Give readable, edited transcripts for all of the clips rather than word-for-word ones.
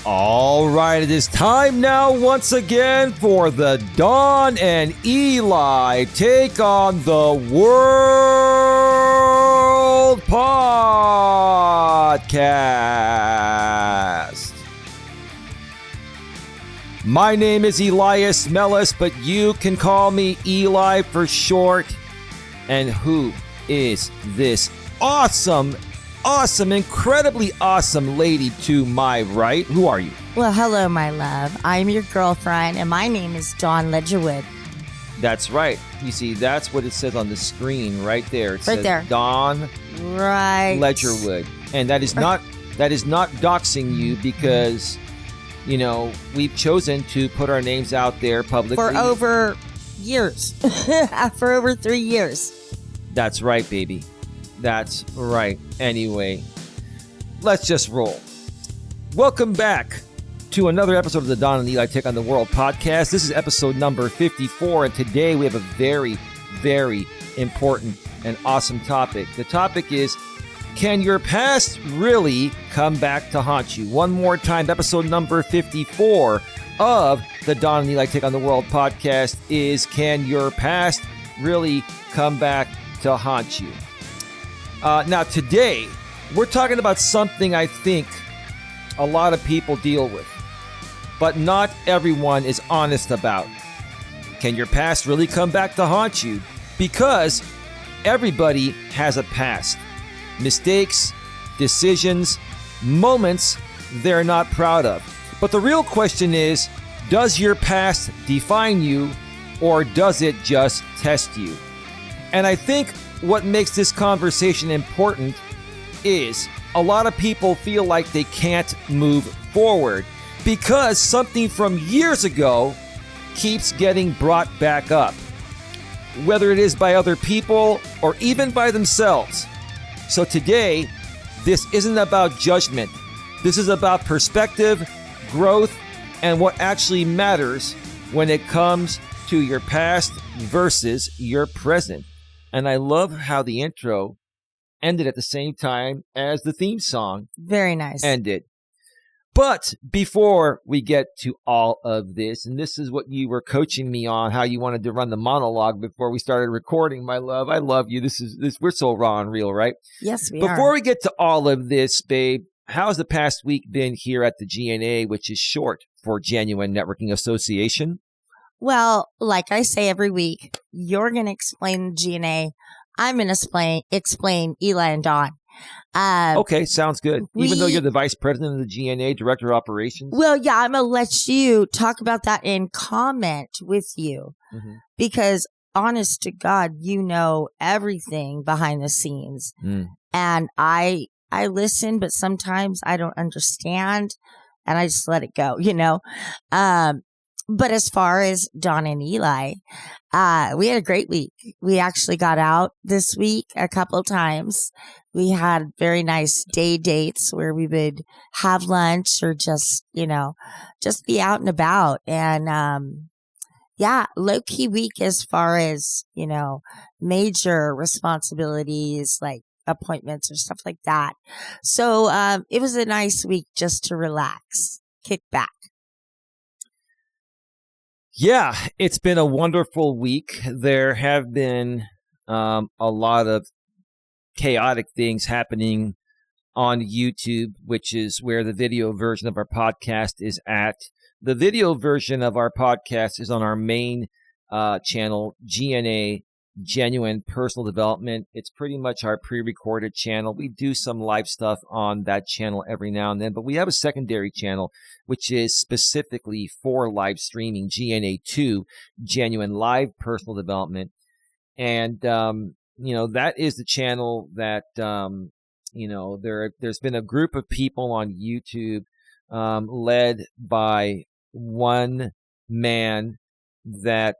All right, it is time now once again for the Don and Eli Take on the World podcast. My name is Elias Mellis, but you can call me Eli for short. And who is this awesome, incredibly awesome lady to my right? Who are you? Well, hello, my love. I'm your girlfriend, and my name is Dawn Ledgerwood. That's right. You see, that's what it says on the screen right there. It right says there. Dawn Ledgerwood. And that is not doxing you because, you know, we've chosen to put our names out there publicly. For over years. For over 3 years. That's right, baby. That's right. Anyway, let's just roll. Welcome back to another episode of the Don and Eli Take on the World podcast. This is episode number 54, and today we have a very, very important and awesome topic. The topic is, can your past really come back to haunt you? One more time, episode number 54 of the Don and Eli Take on the World podcast is, can your past really come back to haunt you? Now, today, we're talking about something I think a lot of people deal with, but not everyone is honest about. Can your past really come back to haunt you? Because everybody has a past. Mistakes, decisions, moments they're not proud of. But the real question is, does your past define you, or does it just test you? And I think what makes this conversation important is a lot of people feel like they can't move forward because something from years ago keeps getting brought back up, whether it is by other people or even by themselves. So today, this isn't about judgment. This is about perspective, growth, and what actually matters when it comes to your past versus your present. And I love how the intro ended at the same time as the theme song. Very nice. Ended. But before we get to all of this, and this is what you were coaching me on, how you wanted to run the monologue before we started recording, my love. I love you. This we're so raw and real, right? Yes, we are. Before we get to all of this, babe, how's the past week been here at the GNA, which is short for Genuine Networking Association? Well, like I say every week, you're going to explain GNA. I'm going to explain Eli and Dawn. Okay, sounds good. Even though you're the vice president of the GNA, director of operations? Well, yeah, I'm going to let you talk about that and comment with you. Mm-hmm. Because honest to God, you know everything behind the scenes. Mm. And I listen, but sometimes I don't understand and I just let it go, you know? But as far as Dawn and Eli, we had a great week. We actually got out this week a couple of times. We had very nice day dates where we would have lunch or just, you know, just be out and about. And, yeah, low-key week as far as, you know, major responsibilities like appointments or stuff like that. So, it was a nice week just to relax, kick back. Yeah, it's been a wonderful week. There have been a lot of chaotic things happening on YouTube, which is where the video version of our podcast is at. The video version of our podcast is on our main channel, GNA, Genuine Personal Development. It's pretty much our pre-recorded channel. We do some live stuff on that channel every now and then, but we have a secondary channel, which is specifically for live streaming, GNA2, Genuine Live Personal Development. And, you know, that is the channel that, you know, there's been a group of people on YouTube, led by one man that,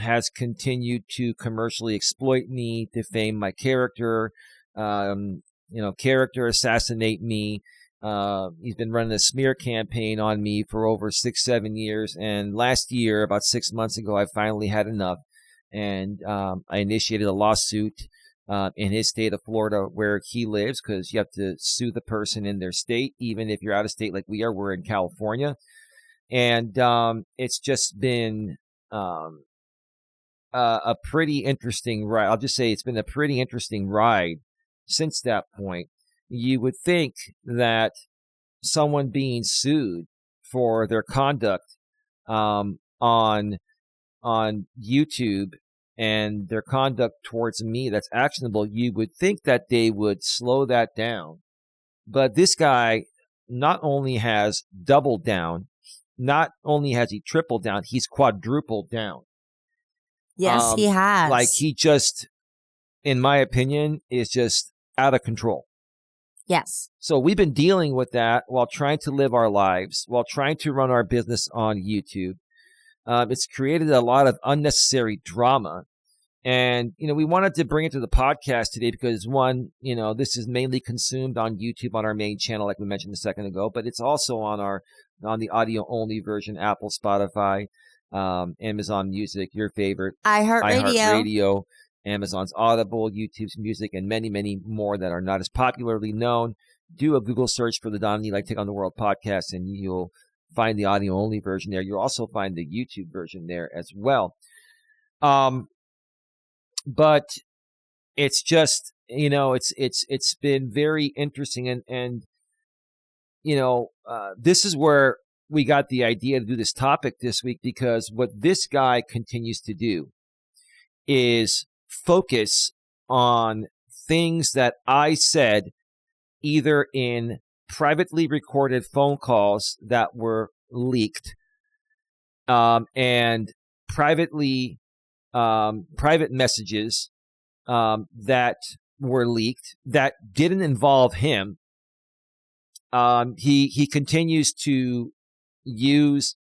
has continued to commercially exploit me, defame my character, character assassinate me. He's been running a smear campaign on me for over 6-7 years. And last year, about 6 months ago, I finally had enough. And I initiated a lawsuit in his state of Florida where he lives, because you have to sue the person in their state, even if you're out of state like we are. We're in California. And it's just been a pretty interesting ride. I'll just say it's been a pretty interesting ride since that point. You would think that someone being sued for their conduct on YouTube and their conduct towards me that's actionable, you would think that they would slow that down. But this guy not only has doubled down, not only has he tripled down, he's quadrupled down. Yes, he has. Like, he just, in my opinion, is just out of control. Yes. So we've been dealing with that while trying to live our lives, while trying to run our business on YouTube. It's created a lot of unnecessary drama. And, we wanted to bring it to the podcast today because, one, this is mainly consumed on YouTube on our main channel, like we mentioned a second ago, but it's also on the audio-only version, Apple, Spotify, Amazon Music, your favorite, iHeartRadio, Amazon's Audible, YouTube's Music, and many, many more that are not as popularly known. Do a Google search for the Don and Eli Take on the World podcast, and you'll find the audio-only version there. You'll also find the YouTube version there as well. But it's just, it's been very interesting. And this is where we got the idea to do this topic this week, because what this guy continues to do is focus on things that I said either in privately recorded phone calls that were leaked, and private messages that were leaked that didn't involve him. He continues to use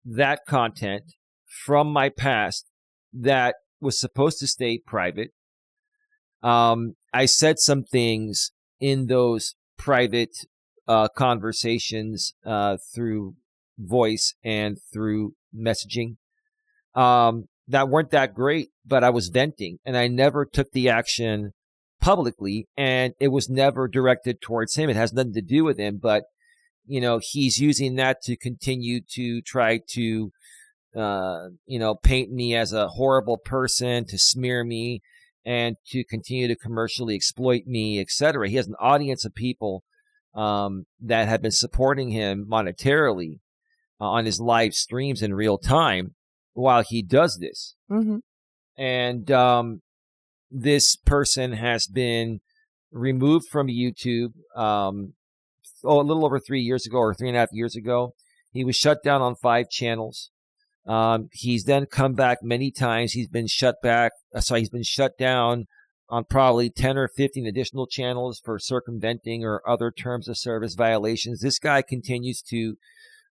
that content from my past that was supposed to stay private. I said some things in those private conversations through voice and through messaging that weren't that great, but I was venting, and I never took the action publicly, and it was never directed towards him. It has nothing to do with him, but he's using that to continue to try to paint me as a horrible person, to smear me, and to continue to commercially exploit me, etc. He has an audience of people that have been supporting him monetarily on his live streams in real time while he does this. Mm-hmm. And this person has been removed from YouTube a little over 3 years ago, or 3.5 years ago. He was shut down on 5 channels. He's then come back many times. He's been shut down on probably 10 or 15 additional channels for circumventing or other terms of service violations. This guy continues to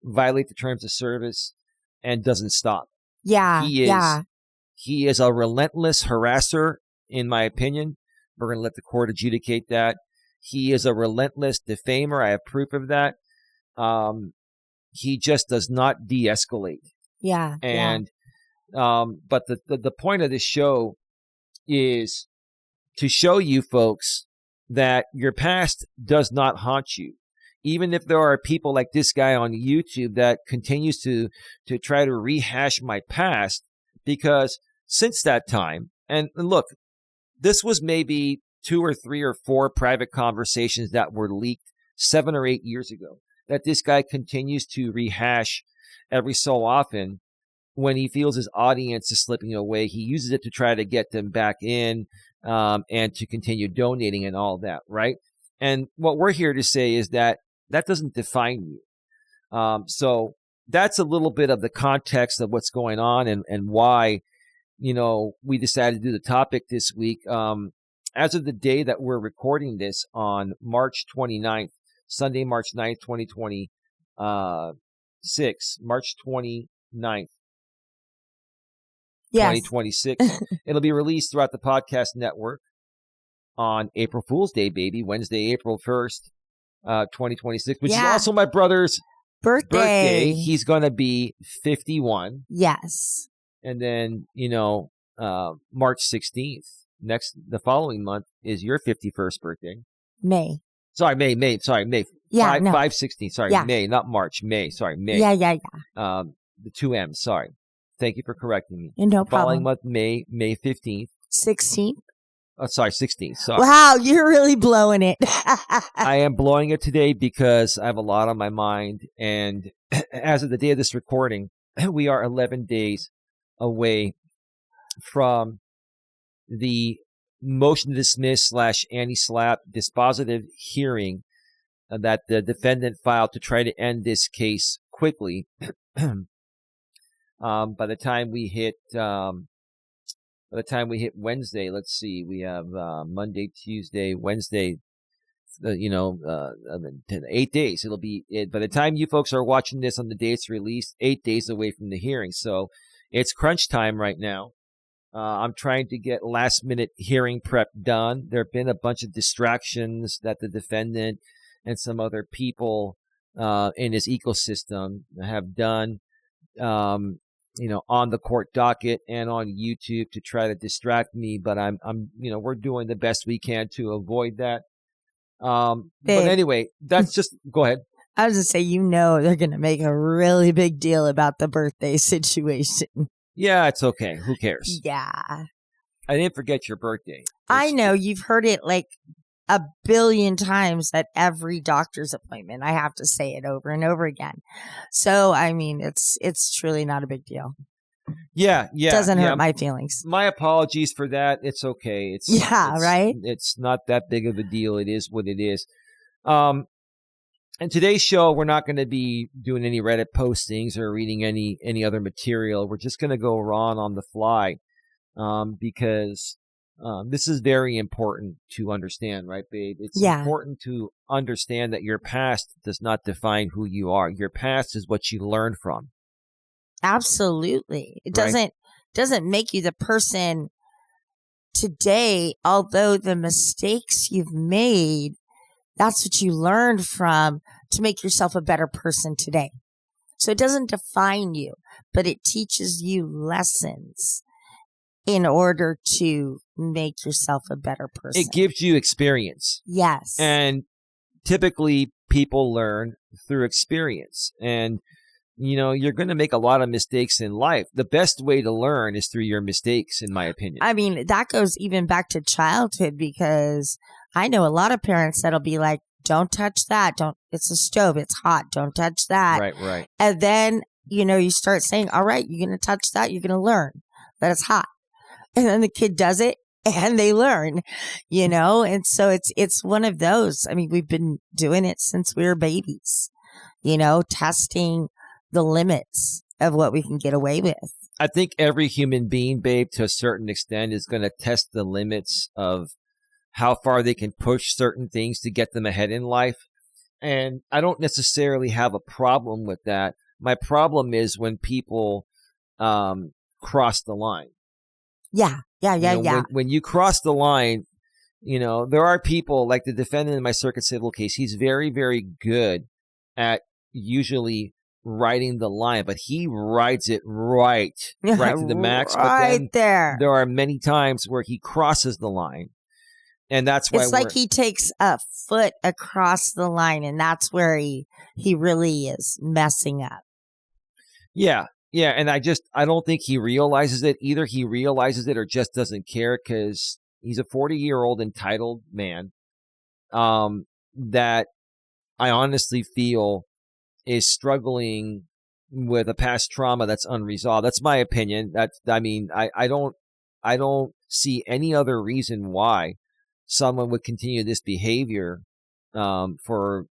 violate the terms of service and doesn't stop. Yeah. He is a relentless harasser, in my opinion. We're going to let the court adjudicate that. He is a relentless defamer. I have proof of that. He just does not de-escalate. Yeah. And but the point of this show is to show you folks that your past does not haunt you. Even if there are people like this guy on YouTube that continues to try to rehash my past, because since that time, and look, this was maybe 2 or 3 or 4 private conversations that were leaked 7 or 8 years ago, that this guy continues to rehash every so often when he feels his audience is slipping away. He uses it to try to get them back in and to continue donating and all that, right? And what we're here to say is that doesn't define you. So that's a little bit of the context of what's going on and why, we decided to do the topic this week. As of the day that we're recording this on March 29th, Sunday, March 9th, 2026, March 29th, 2026. It'll be released throughout the podcast network on April Fool's Day, baby, Wednesday, April 1st. 2026, which is also my brother's birthday. He's going to be 51. Yes. And then, March 16th, the following month is your 51st birthday. May. Sorry, May. Yeah, no. 5/16. Sorry, Yeah. May, not March. May. Sorry, May. Yeah. The 2 M's. Sorry. Thank you for correcting me. No Following problem. month, May 15th. 16th. Oh, sorry, 16th. Sorry. Wow, you're really blowing it. I am blowing it today because I have a lot on my mind. And as of the day of this recording, we are 11 days away from the motion to dismiss / anti-SLAPP dispositive hearing that the defendant filed to try to end this case quickly. By the time we hit Wednesday, let's see, we have Monday, Tuesday, Wednesday, 8 days. It'll be by the time you folks are watching this on the day it's released, 8 days away from the hearing. So it's crunch time right now. I'm trying to get last minute hearing prep done. There have been a bunch of distractions that the defendant and some other people in his ecosystem have done, on the court docket and on YouTube to try to distract me. But we're doing the best we can to avoid that. But anyway, that's just, go ahead. I was going to say, they're going to make a really big deal about the birthday situation. Yeah, it's okay. Who cares? Yeah. I didn't forget your birthday. I know. You've heard it like a billion times at every doctor's appointment. I have to say it over and over again. So, I mean, it's truly not a big deal. Yeah. Doesn't hurt my feelings. My apologies for that. It's okay. Right? It's not that big of a deal. It is what it is. In today's show, we're not going to be doing any Reddit postings or reading any other material. We're just going to go on the fly because this is very important to understand, right, babe? It's important to understand that your past does not define who you are. Your past is what you learn from. Absolutely. It doesn't make you the person today, although the mistakes you've made, that's what you learned from to make yourself a better person today. So it doesn't define you, but it teaches you lessons in order to make yourself a better person. It gives you experience. Yes. And typically people learn through experience. And, you're going to make a lot of mistakes in life. The best way to learn is through your mistakes, in my opinion. I mean, that goes even back to childhood because I know a lot of parents that'll be like, don't touch that. It's a stove. It's hot. Don't touch that. Right. And then, you start saying, all right, you're going to touch that. You're going to learn that it's hot. And then the kid does it and they learn, and so it's one of those. I mean, we've been doing it since we were babies, testing the limits of what we can get away with. I think every human being, babe, to a certain extent is going to test the limits of how far they can push certain things to get them ahead in life. And I don't necessarily have a problem with that. My problem is when people cross the line. Yeah. When you cross the line, there are people like the defendant in my circuit civil case. He's very, very good at usually riding the line, but he rides it right to the max. Right, but then there are many times where he crosses the line. And that's why it's like he takes a foot across the line, and that's where he really is messing up. Yeah. And I don't think he realizes it. Either he realizes it or just doesn't care because he's a 40-year-old entitled man that I honestly feel is struggling with a past trauma that's unresolved. That's my opinion. I don't see any other reason why someone would continue this behavior for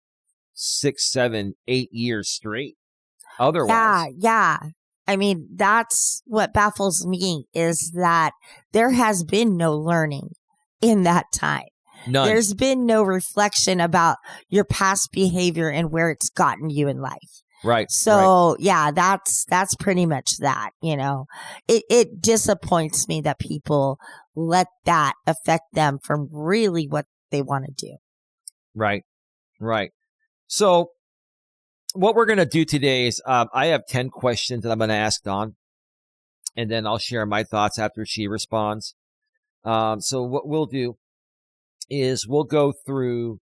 6, 7, 8 years straight. Otherwise. Yeah. I mean, that's what baffles me is that there has been no learning in that time. None. There's been no reflection about your past behavior and where it's gotten you in life. Right. So yeah, that's pretty much that, it disappoints me that people let that affect them from really what they want to do. Right. So what we're going to do today is I have 10 questions that I'm going to ask Dawn, and then I'll share my thoughts after she responds. So what we'll do is we'll go through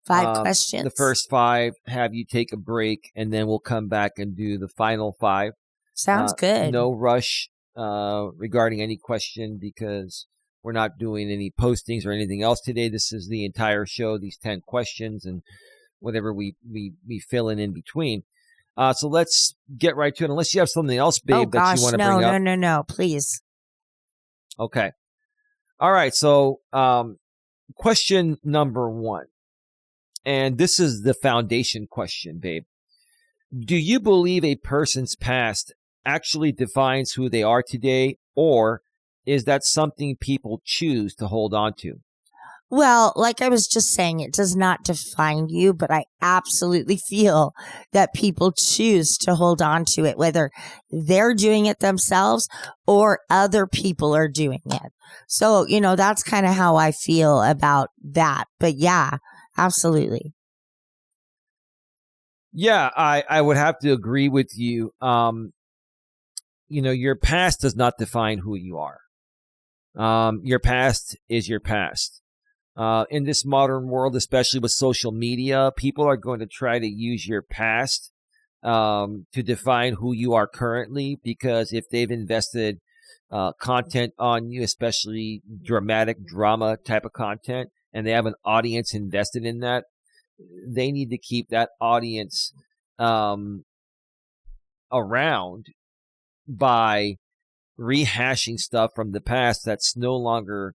5 questions. The first 5, have you take a break, and then we'll come back and do the final 5. Sounds good. No rush regarding any question, because we're not doing any postings or anything else today. This is the entire show, these 10 questions and whatever we fill in between. So let's get right to it. Unless you have something else, babe, that you want to bring up. No, please. Okay. All right. So question number 1. And this is the foundation question, babe. Do you believe a person's past actually defines who they are today, or is that something people choose to hold on to? Well, like I was just saying, it does not define you, but I absolutely feel that people choose to hold on to it, whether they're doing it themselves or other people are doing it. So, that's kind of how I feel about that. But yeah, absolutely. Yeah, I would have to agree with you. Your past does not define who you are. Your past is your past. In this modern world, especially with social media, people are going to try to use your past to define who you are currently, because if they've invested content on you, especially drama type of content, and they have an audience invested in that, they need to keep that audience around by rehashing stuff from the past that's no longer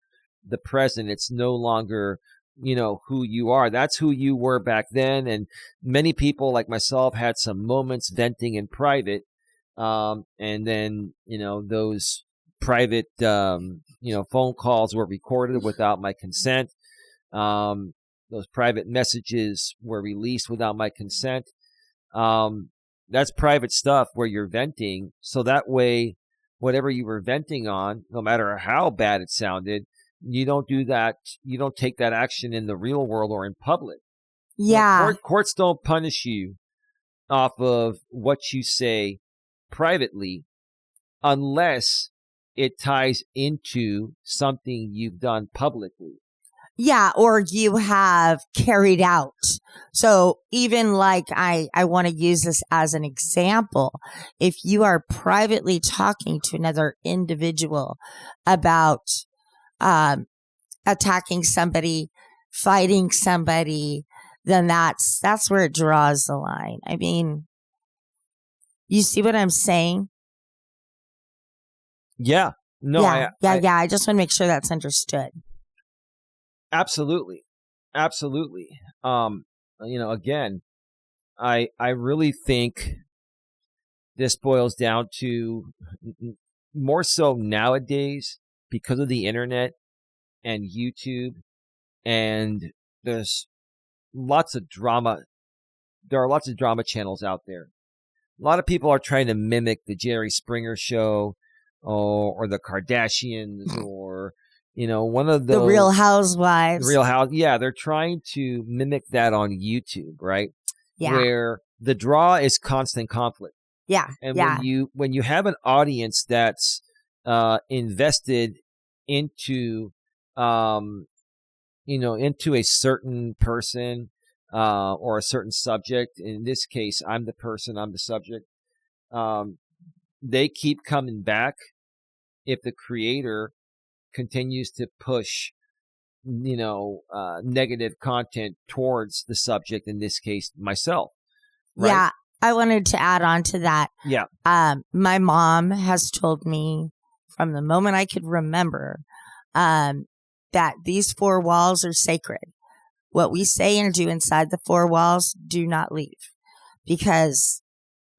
the present. It's no longer, who you are. That's who you were back then. And many people like myself had some moments venting in private. And then, those private, phone calls were recorded without my consent. Those private messages were released without my consent. That's private stuff where you're venting. So that way, whatever you were venting on, no matter how bad it sounded, you don't do that. You don't take that action in the real world or in public. Yeah. Courts don't punish you off of what you say privately unless it ties into something you've done publicly. Yeah, or you have carried out. So even like I want to use this as an example. If you are privately talking to another individual about attacking somebody, fighting somebody, then that's where it draws the line. I mean, you see what I'm saying? Yeah. No. Yeah. I just want to make sure that's understood. Absolutely. Again, I really think this boils down to more so nowadays because of the internet and YouTube, and there's lots of drama. There are lots of drama channels out there. A lot of people are trying to mimic the Jerry Springer show or the Kardashians or one of those. The Real Housewives. Yeah, they're trying to mimic that on YouTube, right? Yeah. Where the draw is constant conflict. Yeah. And when you have an audience that's invested into into a certain person or a certain subject, in this case, I'm the person, I'm the subject. They keep coming back if the creator continues to push, negative content towards the subject, in this case, myself. Right? Yeah. I wanted to add on to that. Yeah. My mom has told me from the moment I could remember, that these 4 walls are sacred. What we say and do inside the 4 walls, do not leave. Because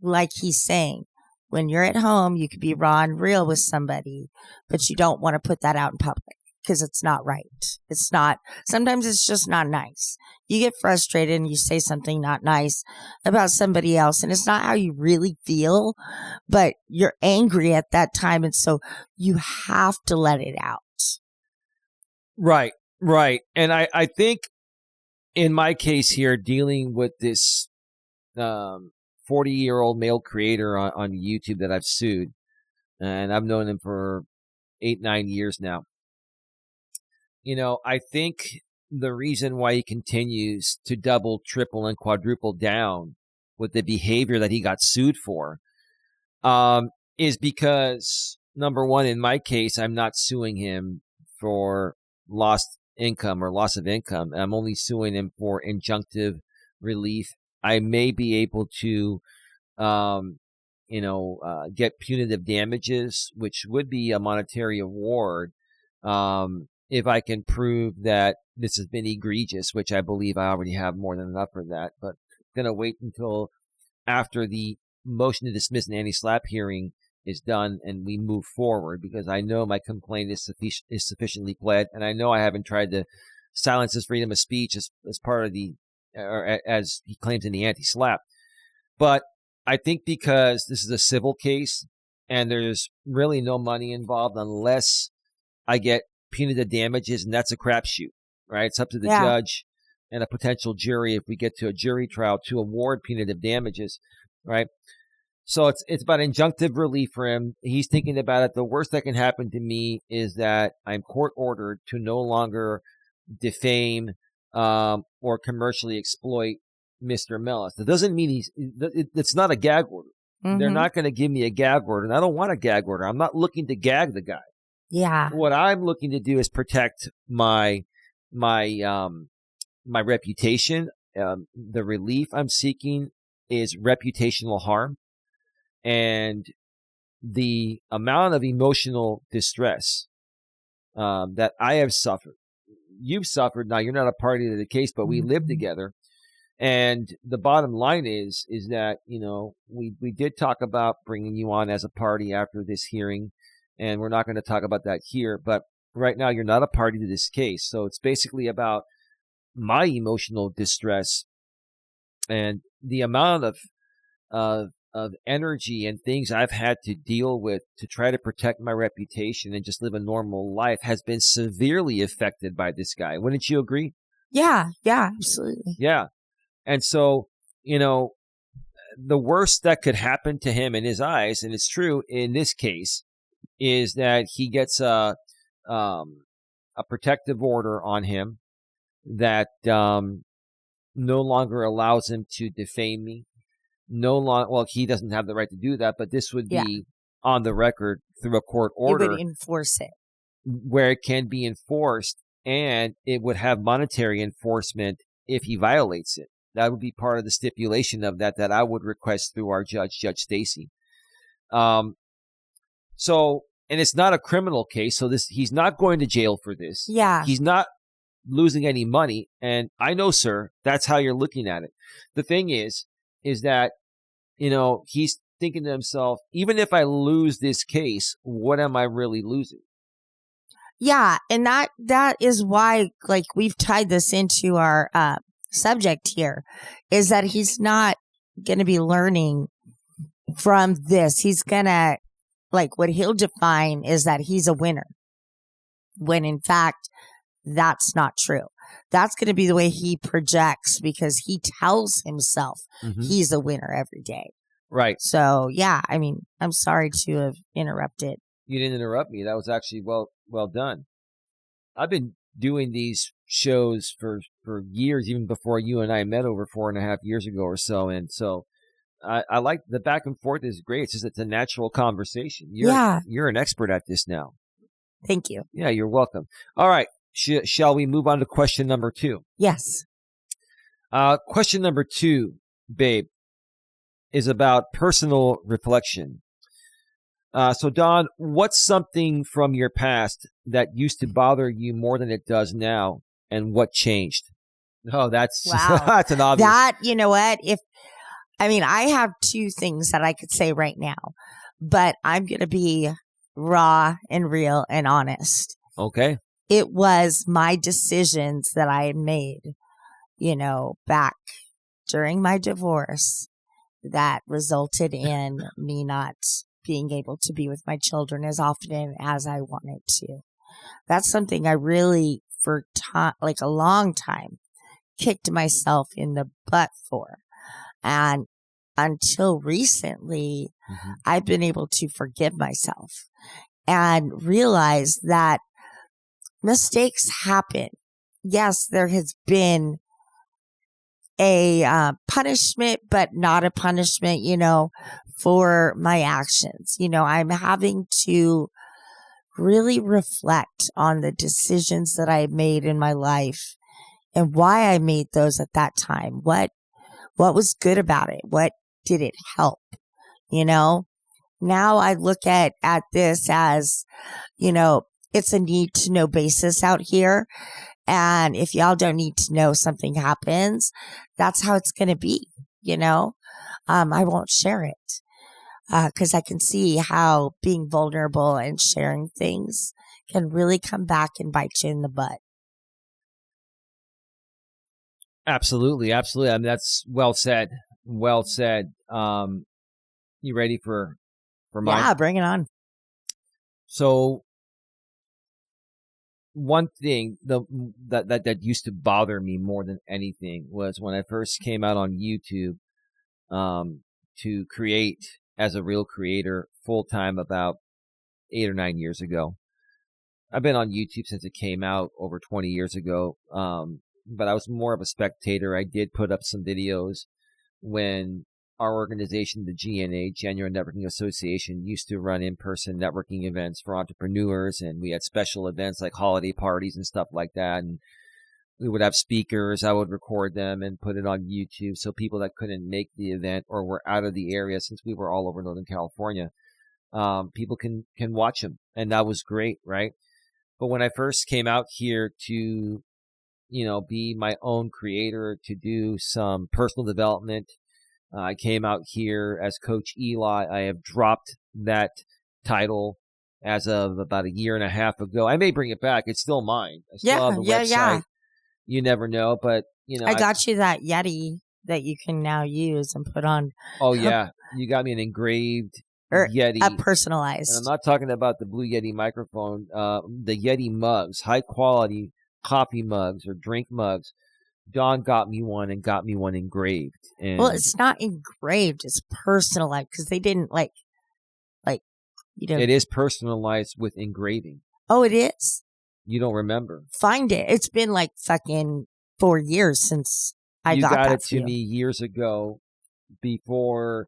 like he's saying, when you're at home, you could be raw and real with somebody, but you don't want to put that out in public because it's not right. It's not, sometimes it's just not nice. You get frustrated and you say something not nice about somebody else, and it's not how you really feel, but you're angry at that time. And so you have to let it out. Right. And I think in my case here, dealing with this 40-year-old male creator on YouTube that I've sued, and I've known him for 8-9 years now. I think the reason why he continues to double, triple, and quadruple down with the behavior that he got sued for is because, number one, in my case, I'm not suing him for lost income or loss of income. I'm only suing him for injunctive relief. I may be able to, get punitive damages, which would be a monetary award, if I can prove that this has been egregious, which I believe I already have more than enough for that. But I'm going to wait until after the motion to dismiss an anti-SLAPP hearing is done and we move forward, because I know my complaint is sufficiently pled, and I know I haven't tried to silence his freedom of speech as part of or as he claims in the anti-SLAPP. But I think because this is a civil case and there's really no money involved unless I get punitive damages, and that's a crapshoot, right? It's up to the judge and a potential jury, if we get to a jury trial, to award punitive damages, right? So it's about injunctive relief for him. He's thinking about it. The worst that can happen to me is that I'm court ordered to no longer defame or commercially exploit Mr. Mellis. That doesn't mean it's not a gag order. Mm-hmm. They're not going to give me a gag order, and I don't want a gag order. I'm not looking to gag the guy. Yeah. What I'm looking to do is protect my reputation. The relief I'm seeking is reputational harm, and the amount of emotional distress that I have suffered. You've suffered. Now, you're not a party to the case, but we live together. And the bottom line is that, we did talk about bringing you on as a party after this hearing, and we're not going to talk about that here. But right now, you're not a party to this case. So it's basically about my emotional distress and the amount of energy and things I've had to deal with to try to protect my reputation and just live a normal life has been severely affected by this guy. Wouldn't you agree? Yeah, absolutely. Yeah. And so, the worst that could happen to him in his eyes, and it's true in this case, is that he gets a protective order on him that no longer allows him to defame me. Well, he doesn't have the right to do that, but this would be on the record through a court order. It would enforce it. Where it can be enforced, and it would have monetary enforcement if he violates it. That would be part of the stipulation of that I would request through our judge, Judge Stacy. So, and it's not a criminal case, so he's not going to jail for this. Yeah. He's not losing any money, and I know, sir, that's how you're looking at it. The thing is that, he's thinking to himself, even if I lose this case, what am I really losing? Yeah, and that is why, like, we've tied this into our subject here, is that he's not going to be learning from this. He's going to, like, what he'll define is that he's a winner, when in fact, that's not true. That's going to be the way he projects, because he tells himself he's a winner every day. Right. So, yeah, I mean, I'm sorry to have interrupted. You didn't interrupt me. That was actually well done. I've been doing these shows for years, even before you and I met over 4.5 years ago or so. And so I like the back and forth is great. It's a natural conversation. You're an expert at this now. Thank you. Yeah, you're welcome. All right. Shall we move on to question number 2? Yes. Question number 2, babe, is about personal reflection. So, Don, what's something from your past that used to bother you more than it does now, and what changed? Oh, that's that's an obvious. That, you know what? I have 2 things that I could say right now, but I'm going to be raw and real and honest. Okay. It was my decisions that I had made, back during my divorce that resulted in me not being able to be with my children as often as I wanted to. That's something I really, for a long time, kicked myself in the butt for. And until recently, I've been able to forgive myself and realize that mistakes happen. Yes, there has been a punishment, but not a punishment, for my actions. I'm having to really reflect on the decisions that I made in my life and why I made those at that time. What was good about it? What did it help? Now I look at this as, it's a need to know basis out here. And if y'all don't need to know something happens, that's how it's going to be. I won't share it. Because I can see how being vulnerable and sharing things can really come back and bite you in the butt. Absolutely. I mean, that's well said. Well said. You ready for mine? Yeah, bring it on. So one thing that used to bother me more than anything was when I first came out on YouTube to create as a real creator full-time about 8 or 9 years ago. I've been on YouTube since it came out over 20 years ago, but I was more of a spectator. I did put up some videos when our organization, the GNA, Genuine Networking Association, used to run in-person networking events for entrepreneurs, and we had special events like holiday parties and stuff like that, and we would have speakers. I would record them and put it on YouTube so people that couldn't make the event or were out of the area, since we were all over Northern California, people can watch them. And that was great, right? But when I first came out here to, be my own creator, to do some personal development, I came out here as Coach Eli. I have dropped that title as of about a year and a half ago. I may bring it back. It's still mine. I still have a website. Yeah. You never know, but I got you that Yeti that you can now use and put on. Oh yeah, you got me an engraved Yeti, a personalized. And I'm not talking about the Blue Yeti microphone. The Yeti mugs, high quality coffee mugs or drink mugs. Dawn got me one and got me one engraved. And well, it's not engraved; it's personalized because they didn't like. It is personalized with engraving. Oh, it is. You don't remember? Find it. It's been like fucking 4 years since I got that. You got it to me years ago before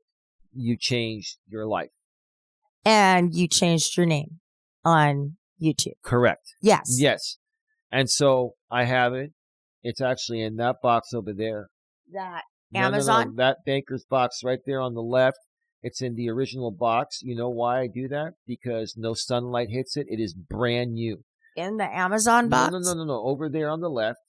you changed your life. And you changed your name on YouTube. Correct. Yes. Yes. And so I have it. It's actually in that box over there. That Amazon? No, that banker's box right there on the left. It's in the original box. You know why I do that? Because no sunlight hits it. It is brand new. In the Amazon box? No. Over there on the left.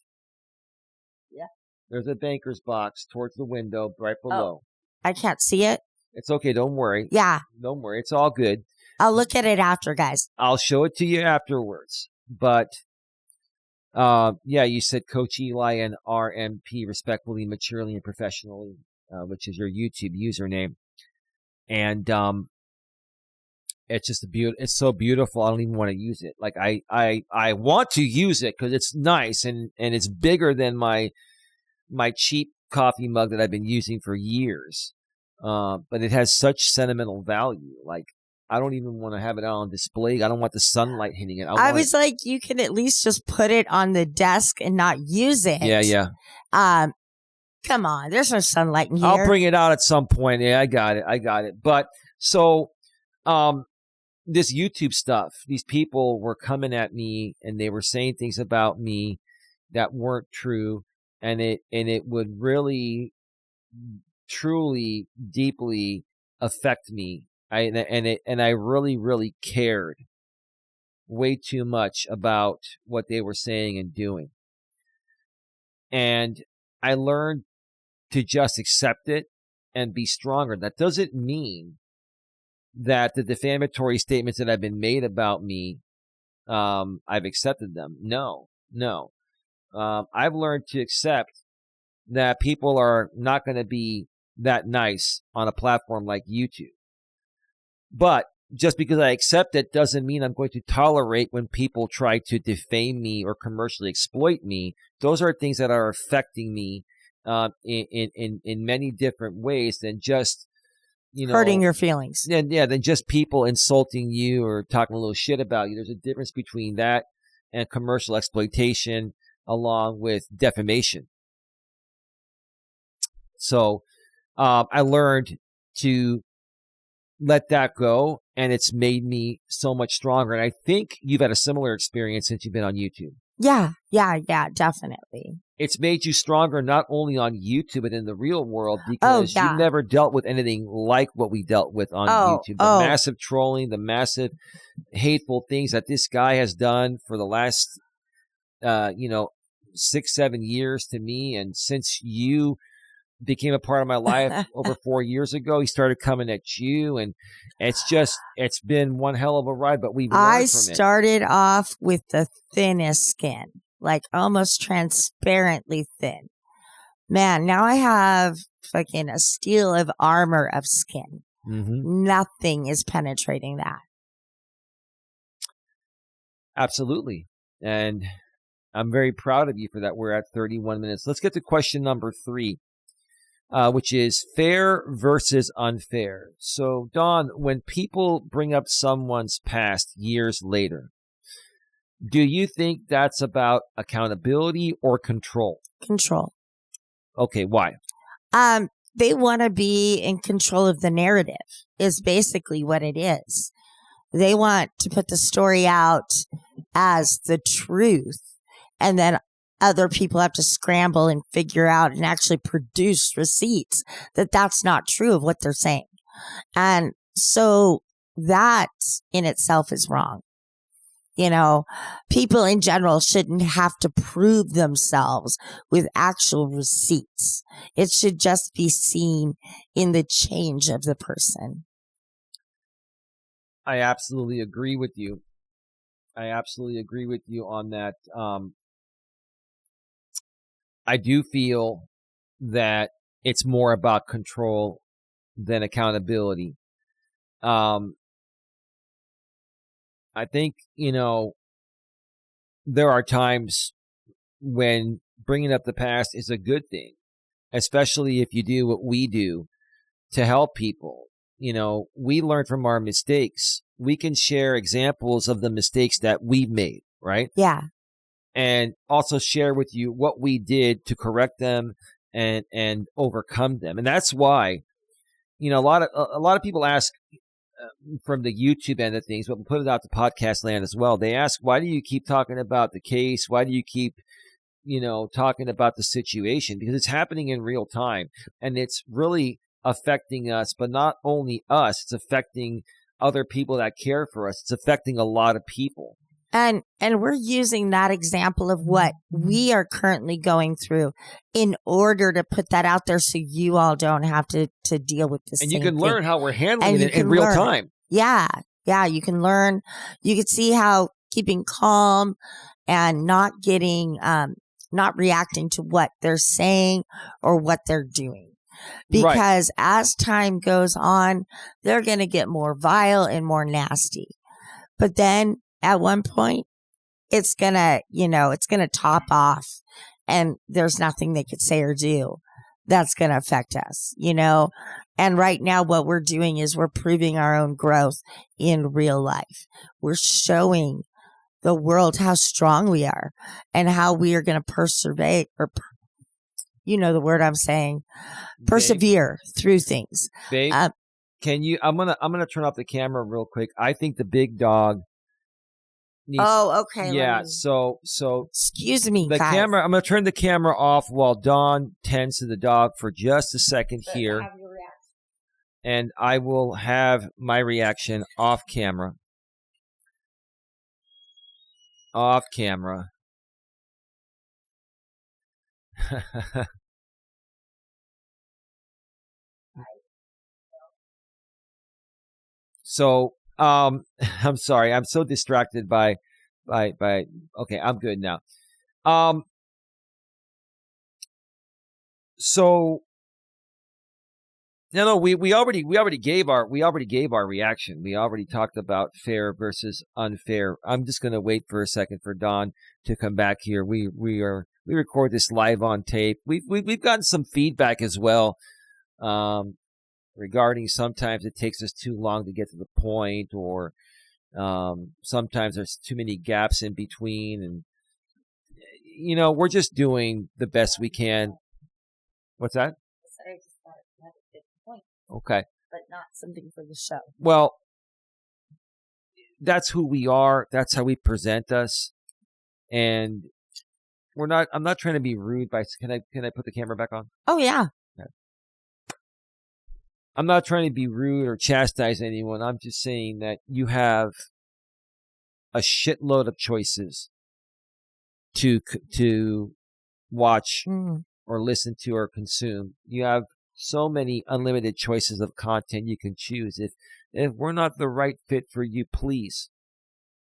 Yeah. There's a banker's box towards the window right below. Oh, I can't see it. It's okay. Don't worry. Yeah. Don't worry. It's all good. I'll look at it after, guys. I'll show it to you afterwards. But, you said Coach Eli and RMP, respectfully, maturely, and professionally, which is your YouTube username. And, it's just it's so beautiful. I don't even want to use it. Like I want to use it because it's nice and it's bigger than my cheap coffee mug that I've been using for years. But it has such sentimental value. Like I don't even want to have it out on display. I don't want the sunlight hitting it. I was like, you can at least just put it on the desk and not use it. Yeah. Come on, there's no sunlight in here. I'll bring it out at some point. Yeah, I got it. But so, this YouTube stuff, these people were coming at me and they were saying things about me that weren't true. And it would really, truly, deeply affect me. I really, really cared way too much about what they were saying and doing. And I learned to just accept it and be stronger. That doesn't mean that the defamatory statements that have been made about me, I've accepted them. No. I've learned to accept that people are not going to be that nice on a platform like YouTube. But just because I accept it doesn't mean I'm going to tolerate when people try to defame me or commercially exploit me. Those are things that are affecting me in many different ways than just hurting your feelings. Than just people insulting you or talking a little shit about you. There's a difference between that and commercial exploitation, along with defamation. So I learned to let that go, and it's made me so much stronger. And I think you've had a similar experience since you've been on YouTube. Yeah, definitely. It's made you stronger not only on YouTube, but in the real world, because you've never dealt with anything like what we dealt with on YouTube. The massive trolling, the massive hateful things that this guy has done for the last, 6-7 years to me. And since you became a part of my life over 4 years ago, he started coming at you, and it's been one hell of a ride, but we've learned from it. I started off with the thinnest skin, like almost transparently thin. Man, now I have fucking a steel of armor of skin. Mm-hmm. Nothing is penetrating that. Absolutely. And I'm very proud of you for that. We're at 31 minutes. Let's get to question number 3. Which is fair versus unfair. So, Dawn, when people bring up someone's past years later, do you think that's about accountability or control? Control. Okay, why? They want to be in control of the narrative, is basically what it is. They want to put the story out as the truth, and then other people have to scramble and figure out and actually produce receipts that that's not true of what they're saying. And so that in itself is wrong. People in general shouldn't have to prove themselves with actual receipts. It should just be seen in the change of the person. I absolutely agree with you. On that. I do feel that it's more about control than accountability. I think, there are times when bringing up the past is a good thing, especially if you do what we do to help people. We learn from our mistakes. We can share examples of the mistakes that we've made, right? Yeah. And also share with you what we did to correct them and overcome them. And that's why, a lot of people ask from the YouTube end of things, but we'll put it out to podcast land as well. They ask, why do you keep talking about the case? Why do you keep, talking about the situation? Because it's happening in real time, and it's really affecting us, but not only us, it's affecting other people that care for us. It's affecting a lot of people. And we're using that example of what we are currently going through in order to put that out there so you all don't have to deal with this. And you can learn how we're handling it in real time. Yeah, you can learn. You can see how keeping calm and not reacting to what they're saying or what they're doing. Because as time goes on, they're going to get more vile and more nasty. But then at one point, it's gonna top off, and there's nothing they could say or do that's gonna affect us, And right now, what we're doing is we're proving our own growth in real life. We're showing the world how strong we are and how we are gonna persevere, or the word I'm saying, persevere through things. Babe, can you? I'm gonna turn off the camera real quick. I think the big dog. Okay. Yeah. So. Excuse me, the guys. camera. I'm gonna turn the camera off while Dawn tends to the dog for just a second here, and I will have my reaction off camera. Off camera. So, I'm sorry. I'm so distracted by, okay, I'm good now. So, we already gave our reaction. We already talked about fair versus unfair. I'm just going to wait for a second for Dawn to come back here. We record this live on tape. We've gotten some feedback as well. Regarding sometimes it takes us too long to get to the point, or Sometimes there's too many gaps in between, and we're just doing the best we can. What's that? I just thought it had a good point. Okay. But not something for the show. Well, that's who we are. That's how we present us. And I'm not trying to be rude can I put the camera back on? Oh, yeah. Okay. I'm not trying to be rude or chastise anyone. I'm just saying that you have a shitload of choices to watch or listen to or consume. You have so many unlimited choices of content you can choose. If we're not the right fit for you, please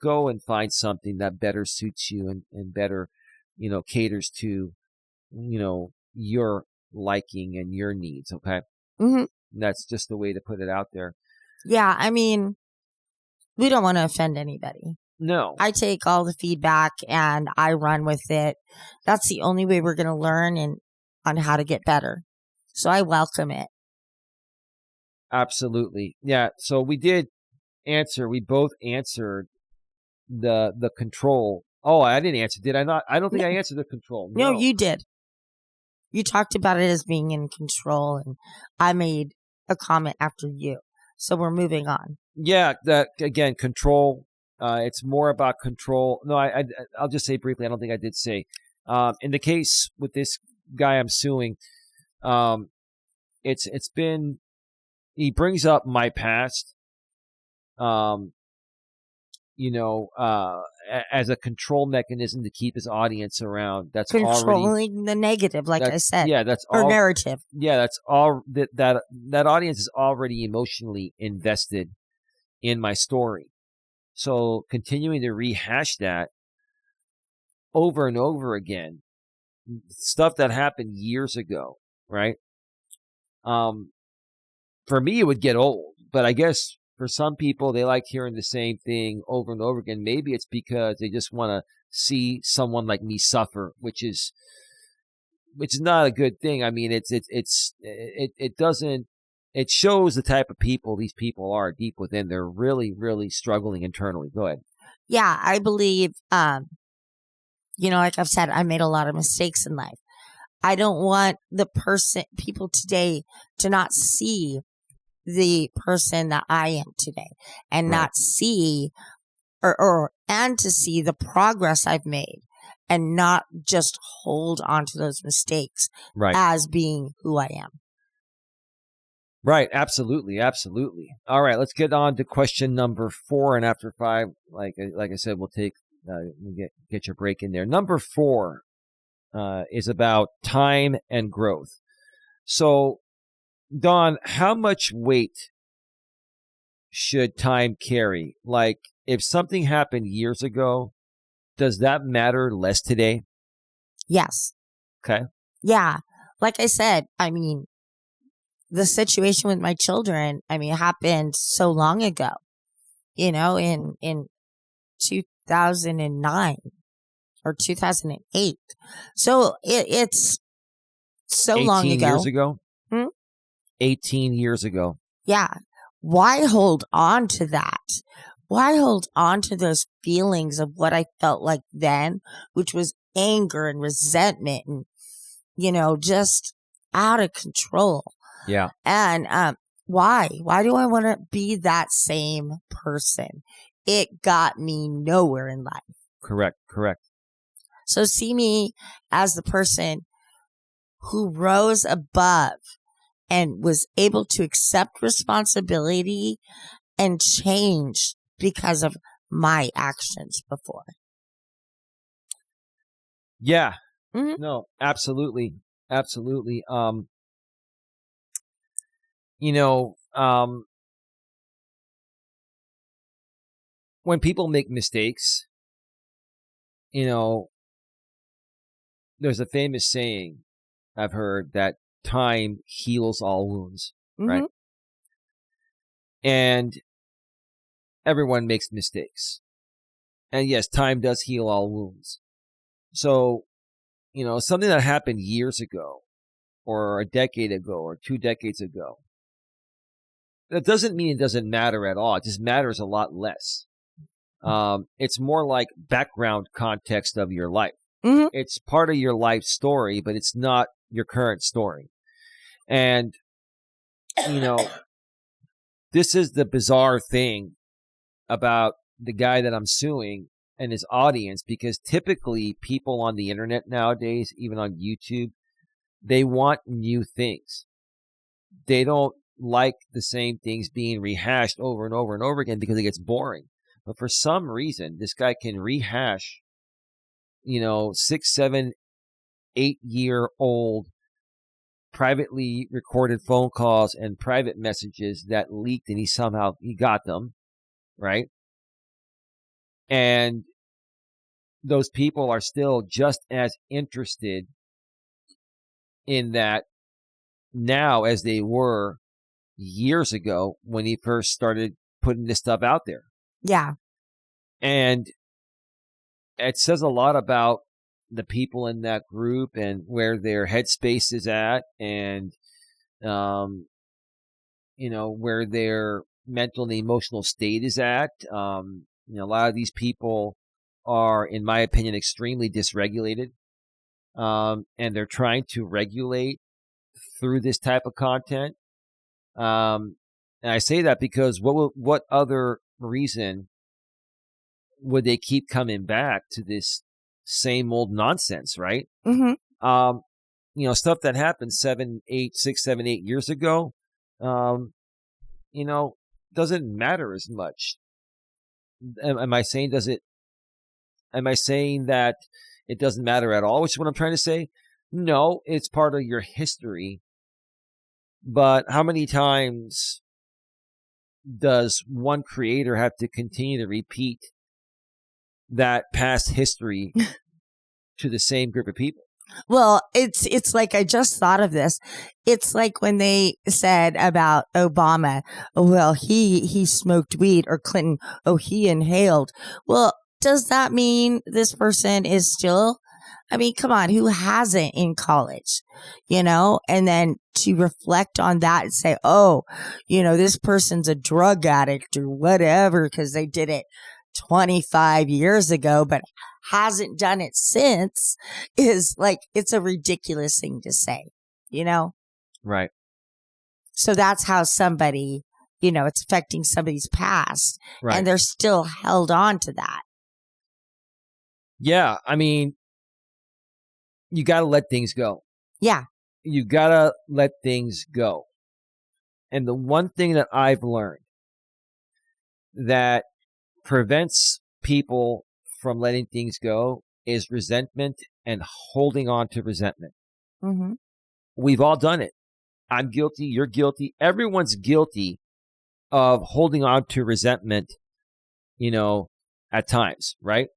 go and find something that better suits you and better, caters to, your liking and your needs. Okay. Mm-hmm. That's just the way to put it out there. Yeah. I mean, we don't want to offend anybody. No. I take all the feedback and I run with it. That's the only way we're going to learn on how to get better. So I welcome it. Absolutely. Yeah. So we both answered the control. Oh, I didn't answer. Did I not? I don't think I answered the control. No, you did. You talked about it as being in control, and I made a comment after you. So we're moving on. Yeah. That again, control. It's more about control. No, I'll just say briefly. I don't think I did say. In the case with this guy I'm suing, it's been. He brings up my past, as a control mechanism to keep his audience around. That's controlling the negative, like I said. Yeah, that's or all narrative. Yeah, that's all. That audience is already emotionally invested in my story. So continuing to rehash that over and over again, stuff that happened years ago, right? For me, it would get old, but I guess for some people, they like hearing the same thing over and over again. Maybe it's because they just want to see someone like me suffer, which is not a good thing. I mean, it shows the type of people these people are deep within. They're really, really struggling internally. Go ahead. Yeah, I believe, like I've said, I made a lot of mistakes in life. I don't want people today to not see the person that I am today and not see and to see the progress I've made and not just hold on to those mistakes as being who I am. Right. Absolutely. Absolutely. All right. Let's get on to question number 4. And after 5, like I said, we'll get your break in there. Number 4 is about time and growth. So, Dawn, how much weight should time carry? Like, if something happened years ago, does that matter less today? Yes. Okay. Yeah. Like I said, I mean, the situation with my children, it happened so long ago, in 2009 or 2008. So it's so long ago. 18 years ago? 18 years ago. Yeah. Why hold on to that? Why hold on to those feelings of what I felt like then, which was anger and resentment and, just out of control. Yeah. And why? Why do I want to be that same person? It got me nowhere in life. Correct. So see me as the person who rose above and was able to accept responsibility and change because of my actions before. Yeah. Mm-hmm. No, absolutely. Absolutely. When people make mistakes, there's a famous saying I've heard that time heals all wounds, right? And everyone makes mistakes. And yes, time does heal all wounds. So, something that happened years ago or a decade ago or 2 decades ago, that doesn't mean it doesn't matter at all. It just matters a lot less. It's more like background context of your life. Mm-hmm. It's part of your life story, but it's not your current story. And, this is the bizarre thing about the guy that I'm suing and his audience, because typically people on the internet nowadays, even on YouTube, they want new things. They don't like the same things being rehashed over and over and over again because it gets boring. But for some reason, this guy can rehash, 6, 7, 8-year-old privately recorded phone calls and private messages that leaked, and he got them, right? And those people are still just as interested in that now as they were years ago when he first started putting this stuff out there. Yeah. And it says a lot about the people in that group and where their headspace is at, and where their mental and emotional state is at. A lot of these people are, in my opinion, extremely dysregulated, and they're trying to regulate through this type of content. And I say that because what other reason would they keep coming back to this same old nonsense, right? Mm-hmm. Stuff that happened 6, 7, 8 years ago, doesn't matter as much. Am I saying that it doesn't matter at all, which is what I'm trying to say? No, it's part of your history. But how many times does one creator have to continue to repeat that past history to the same group of people? Well, it's like, I just thought of this. It's like when they said about Obama, well, he smoked weed, or Clinton, oh, he inhaled. Well, does that mean this person is still, I mean, come on, who hasn't in college, and then to reflect on that and say, oh, this person's a drug addict or whatever, because they did it 25 years ago, but hasn't done it since, is like, it's a ridiculous thing to say, Right. So that's how somebody, it's affecting somebody's past, right. And they're still held on to that. Yeah. I mean, you got to let things go. Yeah. You got to let things go. And the one thing that I've learned that prevents people from letting things go is resentment and holding on to resentment. Mm-hmm. We've all done it. I'm guilty. You're guilty. Everyone's guilty of holding on to resentment, at times, right?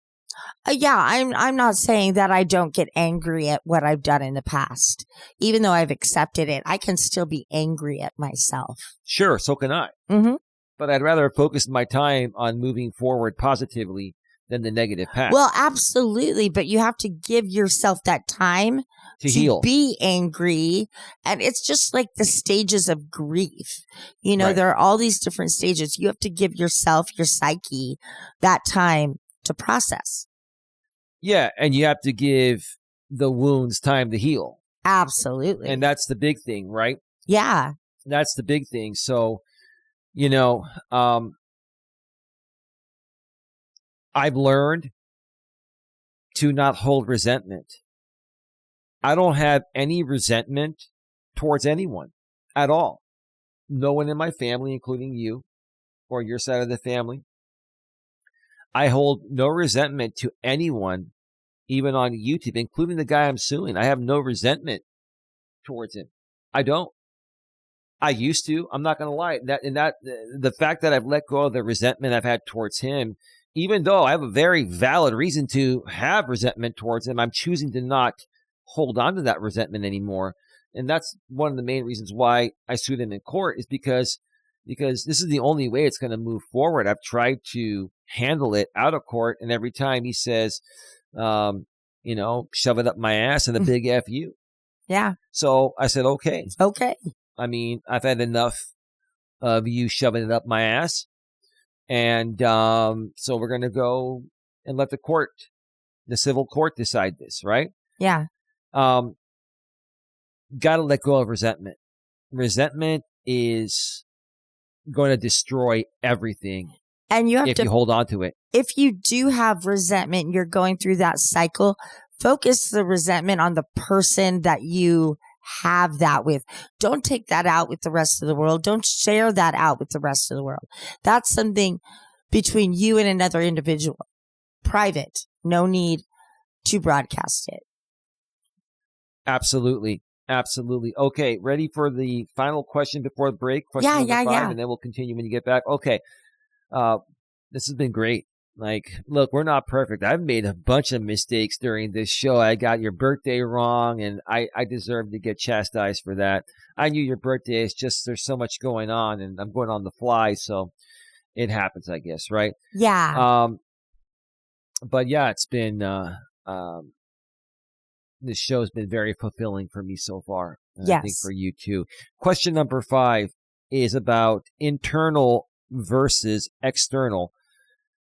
Yeah, I'm not saying that I don't get angry at what I've done in the past. Even though I've accepted it, I can still be angry at myself. Sure, so can I. Mm-hmm. But I'd rather focus my time on moving forward positively than the negative path. Well, absolutely. But you have to give yourself that time to heal, be angry. And it's just like the stages of grief. Right. There are all these different stages. You have to give yourself, your psyche, that time to process. Yeah. And you have to give the wounds time to heal. Absolutely. And that's the big thing, right? Yeah. That's the big thing. So, I've learned to not hold resentment. I don't have any resentment towards anyone at all. No one in my family, including you or your side of the family. I hold no resentment to anyone, even on YouTube, including the guy I'm suing. I have no resentment towards him. I don't. I used to. I'm not going to lie. The fact that I've let go of the resentment I've had towards him, even though I have a very valid reason to have resentment towards him, I'm choosing to not hold on to that resentment anymore. And that's one of the main reasons why I sued him in court, is because this is the only way it's going to move forward. I've tried to handle it out of court, and every time he says, shove it up my ass and a big F you. Yeah. So I said, okay. Okay. I mean, I've had enough of you shoving it up my ass. And so we're going to go and let the civil court decide this, right? Yeah. Got to let go of resentment. Resentment is going to destroy everything. And you have if you hold on to it. If you do have resentment, you're going through that cycle, focus the resentment on the person that you have that with. Don't take that out with the rest of the world. Don't share that out with the rest of the world. That's something between you and another individual. Private. No need to broadcast it. Absolutely. Absolutely. Okay. Ready for the final question before the break? Question number 5, and then we'll continue when you get back. Okay. This has been great. Like, look, we're not perfect. I've made a bunch of mistakes during this show. I got your birthday wrong, and I deserve to get chastised for that. I knew your birthday. It's just there's so much going on, and I'm going on the fly, so it happens, I guess, right? Yeah. But yeah, it's been this show's been very fulfilling for me so far. And yes. I think for you too. Question number 5 is about internal versus external.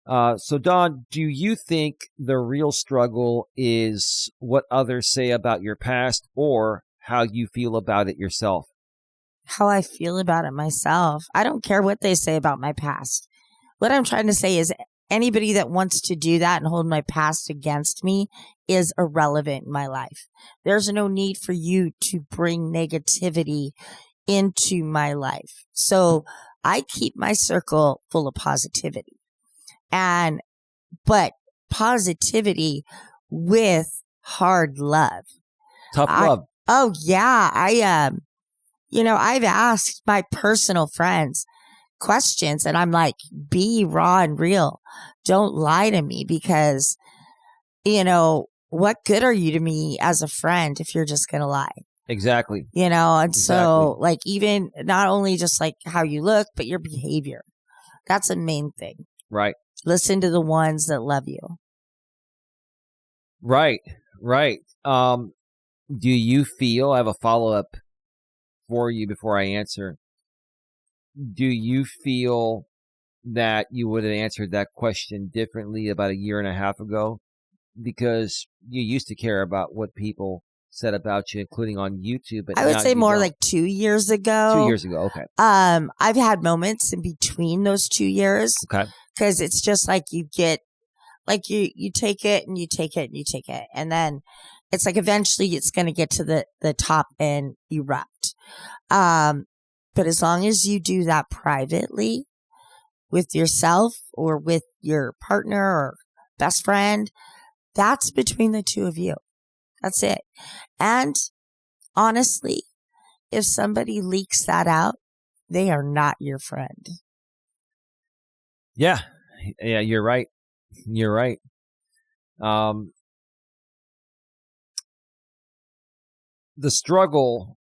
So Dawn, do you think the real struggle is what others say about your past or how you feel about it yourself? How I feel about it myself. I don't care what they say about my past. What I'm trying to say is anybody that wants to do that and hold my past against me is irrelevant in my life. There's no need for you to bring negativity into my life. So I keep my circle full of positivity. But positivity with hard love. Tough love. Oh yeah. I've asked my personal friends questions and I'm like, be raw and real. Don't lie to me because, what good are you to me as a friend if you're just going to lie? Exactly. So like even not only just like how you look, but your behavior. That's the main thing. Right. Listen to the ones that love you. Right. Do you feel, I have a follow-up for you before I answer. Do you feel that you would have answered that question differently about a year and a half ago? Because you used to care about what people said about you, including on YouTube. But I would say more like 2 years ago. 2 years ago, okay. I've had moments in between those 2 years. Okay. Because it's just like you get, like you take it and you take it and you take it. And then it's like eventually it's going to get to the top and erupt. But as long as you do that privately with yourself or with your partner or best friend, that's between the two of you. That's it. And honestly, if somebody leaks that out, they are not your friend. Yeah, you're right. The struggle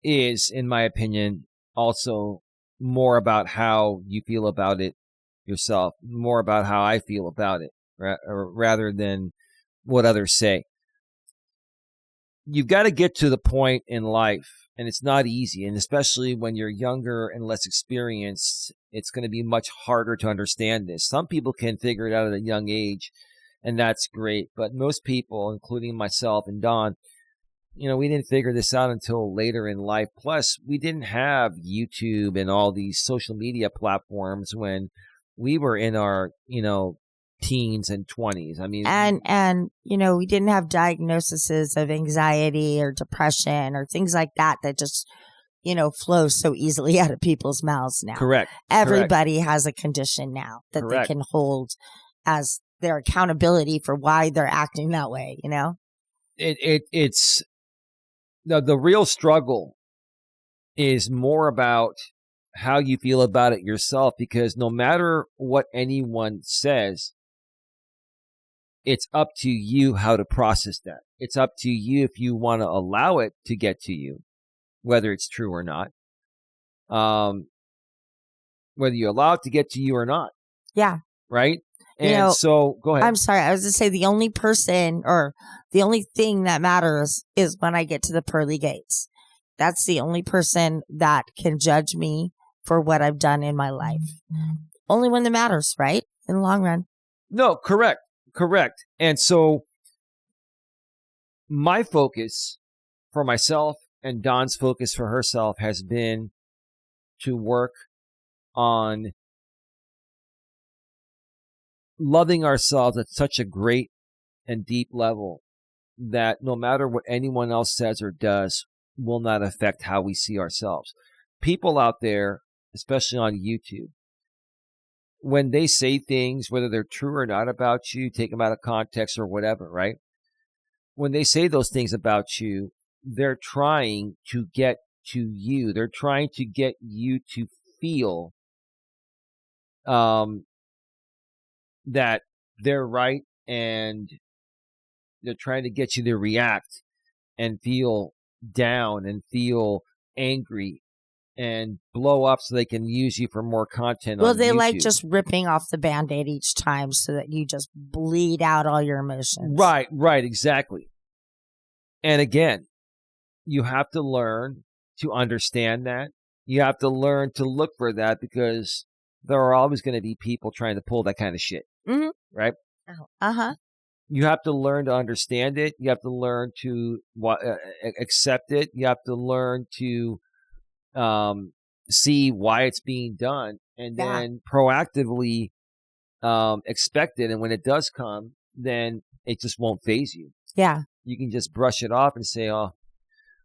is, in my opinion, also more about how you feel about it yourself, more about how I feel about it, rather than what others say. You've got to get to the point in life, and it's not easy, and especially when you're younger and less experienced, it's going to be much harder to understand this. Some people can figure it out at a young age, and that's great, but most people, including myself and Dawn, we didn't figure this out until later in life. Plus, we didn't have YouTube and all these social media platforms when we were in our, teens and 20s. I mean, and we didn't have diagnoses of anxiety or depression or things like that just flow so easily out of people's mouths now. Correct. Everybody has a condition now that they can hold as their accountability for why they're acting that way. It's the real struggle is more about how you feel about it yourself, because no matter what anyone says, it's up to you how to process that. It's up to you if you want to allow it to get to you, whether it's true or not. Whether you allow it to get to you or not. Yeah. Right? And so, go ahead. I'm sorry. I was going to say the only person or the only thing that matters is when I get to the pearly gates. That's the only person that can judge me for what I've done in my life. Only when it matters, right? In the long run. No, correct. And so my focus for myself and Dawn's focus for herself has been to work on loving ourselves at such a great and deep level that no matter what anyone else says or does will not affect how we see ourselves. People out there, especially on YouTube, when they say things, whether they're true or not about you, take them out of context or whatever, right? When they say those things about you, they're trying to get to you. They're trying to get you to feel that they're right, and they're trying to get you to react and feel down and feel angry and blow up so they can use you for more content. Well, on they YouTube. like just ripping off the Band-Aid each time so that you just bleed out all your emotions. Right, exactly. And again, you have to learn to understand that. You have to learn to look for that, because there are always going to be people trying to pull that kind of shit. Mm-hmm. Right? Uh-huh. You have to learn to understand it. You have to learn to accept it. You have to learn to see why it's being done, and then proactively expect it. And when it does come, then it just won't faze you. Yeah. You can just brush it off and say, oh,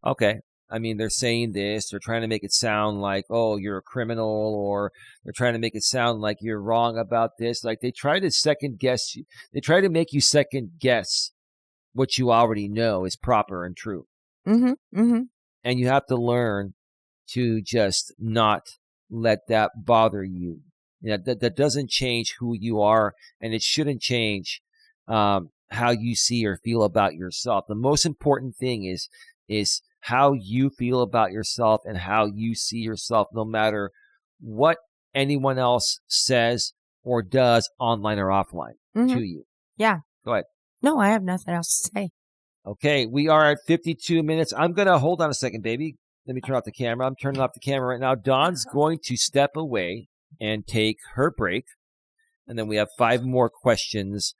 okay. I mean, they're saying this. They're trying to make it sound like, oh, you're a criminal, or they're trying to make it sound like you're wrong about this. Like, they try to second guess you. They try to make you second guess what you already know is proper and true. Mm-hmm. Mm-hmm. And you have to learn to just not let that bother you. That doesn't change who you are, and it shouldn't change how you see or feel about yourself. The most important thing is how you feel about yourself and how you see yourself, no matter what anyone else says or does online or offline to you. Yeah. Go ahead. No, I have nothing else to say. Okay, we are at 52 minutes. I'm going to hold on a second, baby. Let me turn off the camera. I'm turning off the camera right now. Dawn's going to step away and take her break. And then we have 5 more questions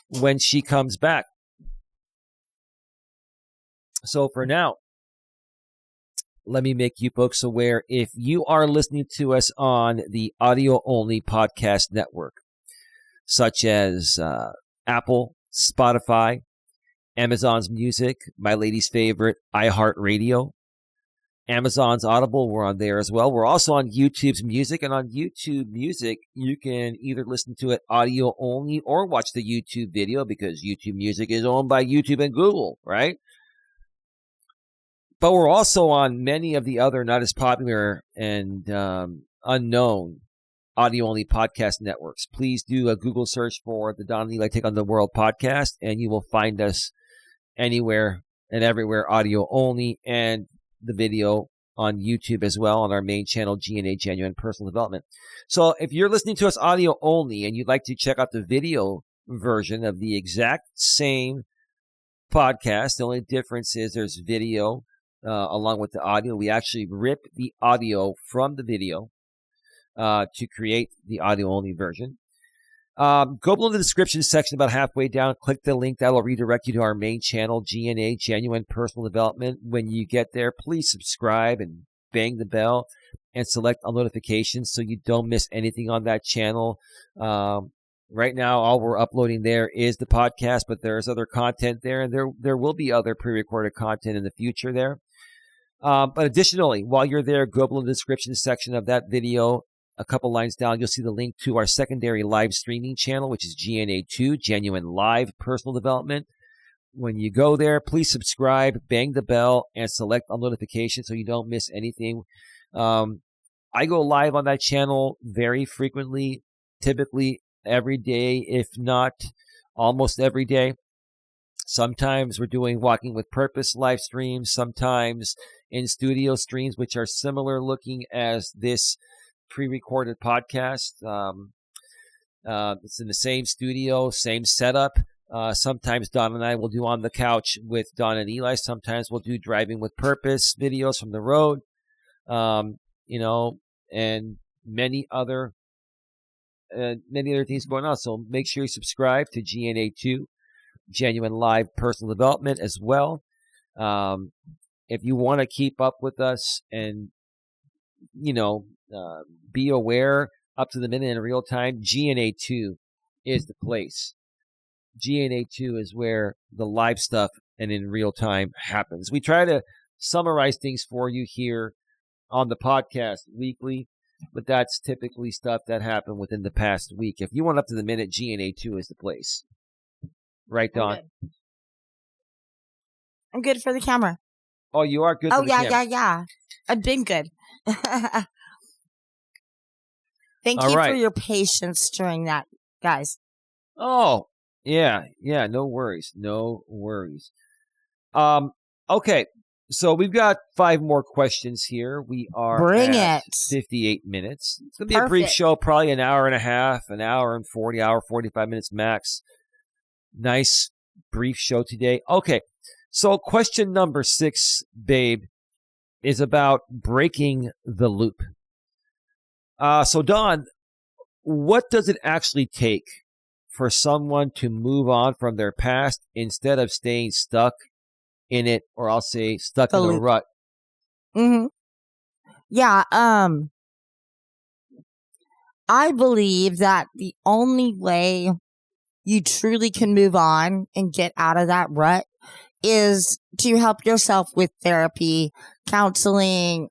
when she comes back. So for now, let me make you folks aware, if you are listening to us on the audio-only podcast network, such as Apple, Spotify, Amazon's Music, my lady's favorite, iHeartRadio, Amazon's Audible, we're on there as well. We're also on YouTube's Music, and on YouTube Music, you can either listen to it audio only or watch the YouTube video, because YouTube Music is owned by YouTube and Google, right? But we're also on many of the other not as popular and unknown audio-only podcast networks. Please do a Google search for the Don and Eli Take on the World podcast, and you will find us anywhere and everywhere audio only, and the video on YouTube as well on our main channel, G&A Genuine Personal Development. So if you're listening to us audio only and you'd like to check out the video version of the exact same podcast, the only difference is there's video along with the audio. We actually rip the audio from the video to create the audio-only version. Go below the description section about halfway down. Click the link. That will redirect you to our main channel, G&A, Genuine Personal Development. When you get there, please subscribe and bang the bell and select all notifications so you don't miss anything on that channel. Right now, all we're uploading there is the podcast, but there's other content there, and there will be other pre-recorded content in the future there. But additionally, while you're there, go below the description section of that video. A couple lines down, you'll see the link to our secondary live streaming channel, which is GNA2, Genuine Live Personal Development. When you go there, please subscribe, bang the bell, and select all notifications so you don't miss anything. I go live on that channel very frequently, typically every day, if not almost every day. Sometimes we're doing Walking with Purpose live streams, sometimes in studio streams, which are similar looking as this pre-recorded podcast. It's in the same studio, same setup. Sometimes Don and I will do On the Couch with Don and Eli. Sometimes we'll do Driving with Purpose videos from the road. and many other things going on. So make sure you subscribe to GNA2, Genuine Live Personal Development as well. If you want to keep up with us and, be aware up to the minute in real time, GNA2 is the place. GNA2 is where the live stuff and in real time happens. We try to summarize things for you here on the podcast weekly, but that's typically stuff that happened within the past week. If you want up to the minute, GNA2 is the place. Right, Dawn? I'm good for the camera. Oh, you are good for the camera. Yeah. I've been good. Thank you for your patience during that, guys. Oh, yeah. No worries. Okay. So we've got 5 more questions here. We are at 58 minutes. It's going to be a brief show, probably an hour and a half, an hour and 45 minutes max. Nice brief show today. Okay. So question number 6, babe, is about breaking the loop. So Dawn, what does it actually take for someone to move on from their past instead of staying stuck in it, or I'll say stuck in a rut? Mm-hmm. Yeah. I believe that the only way you truly can move on and get out of that rut is to help yourself with therapy, counseling,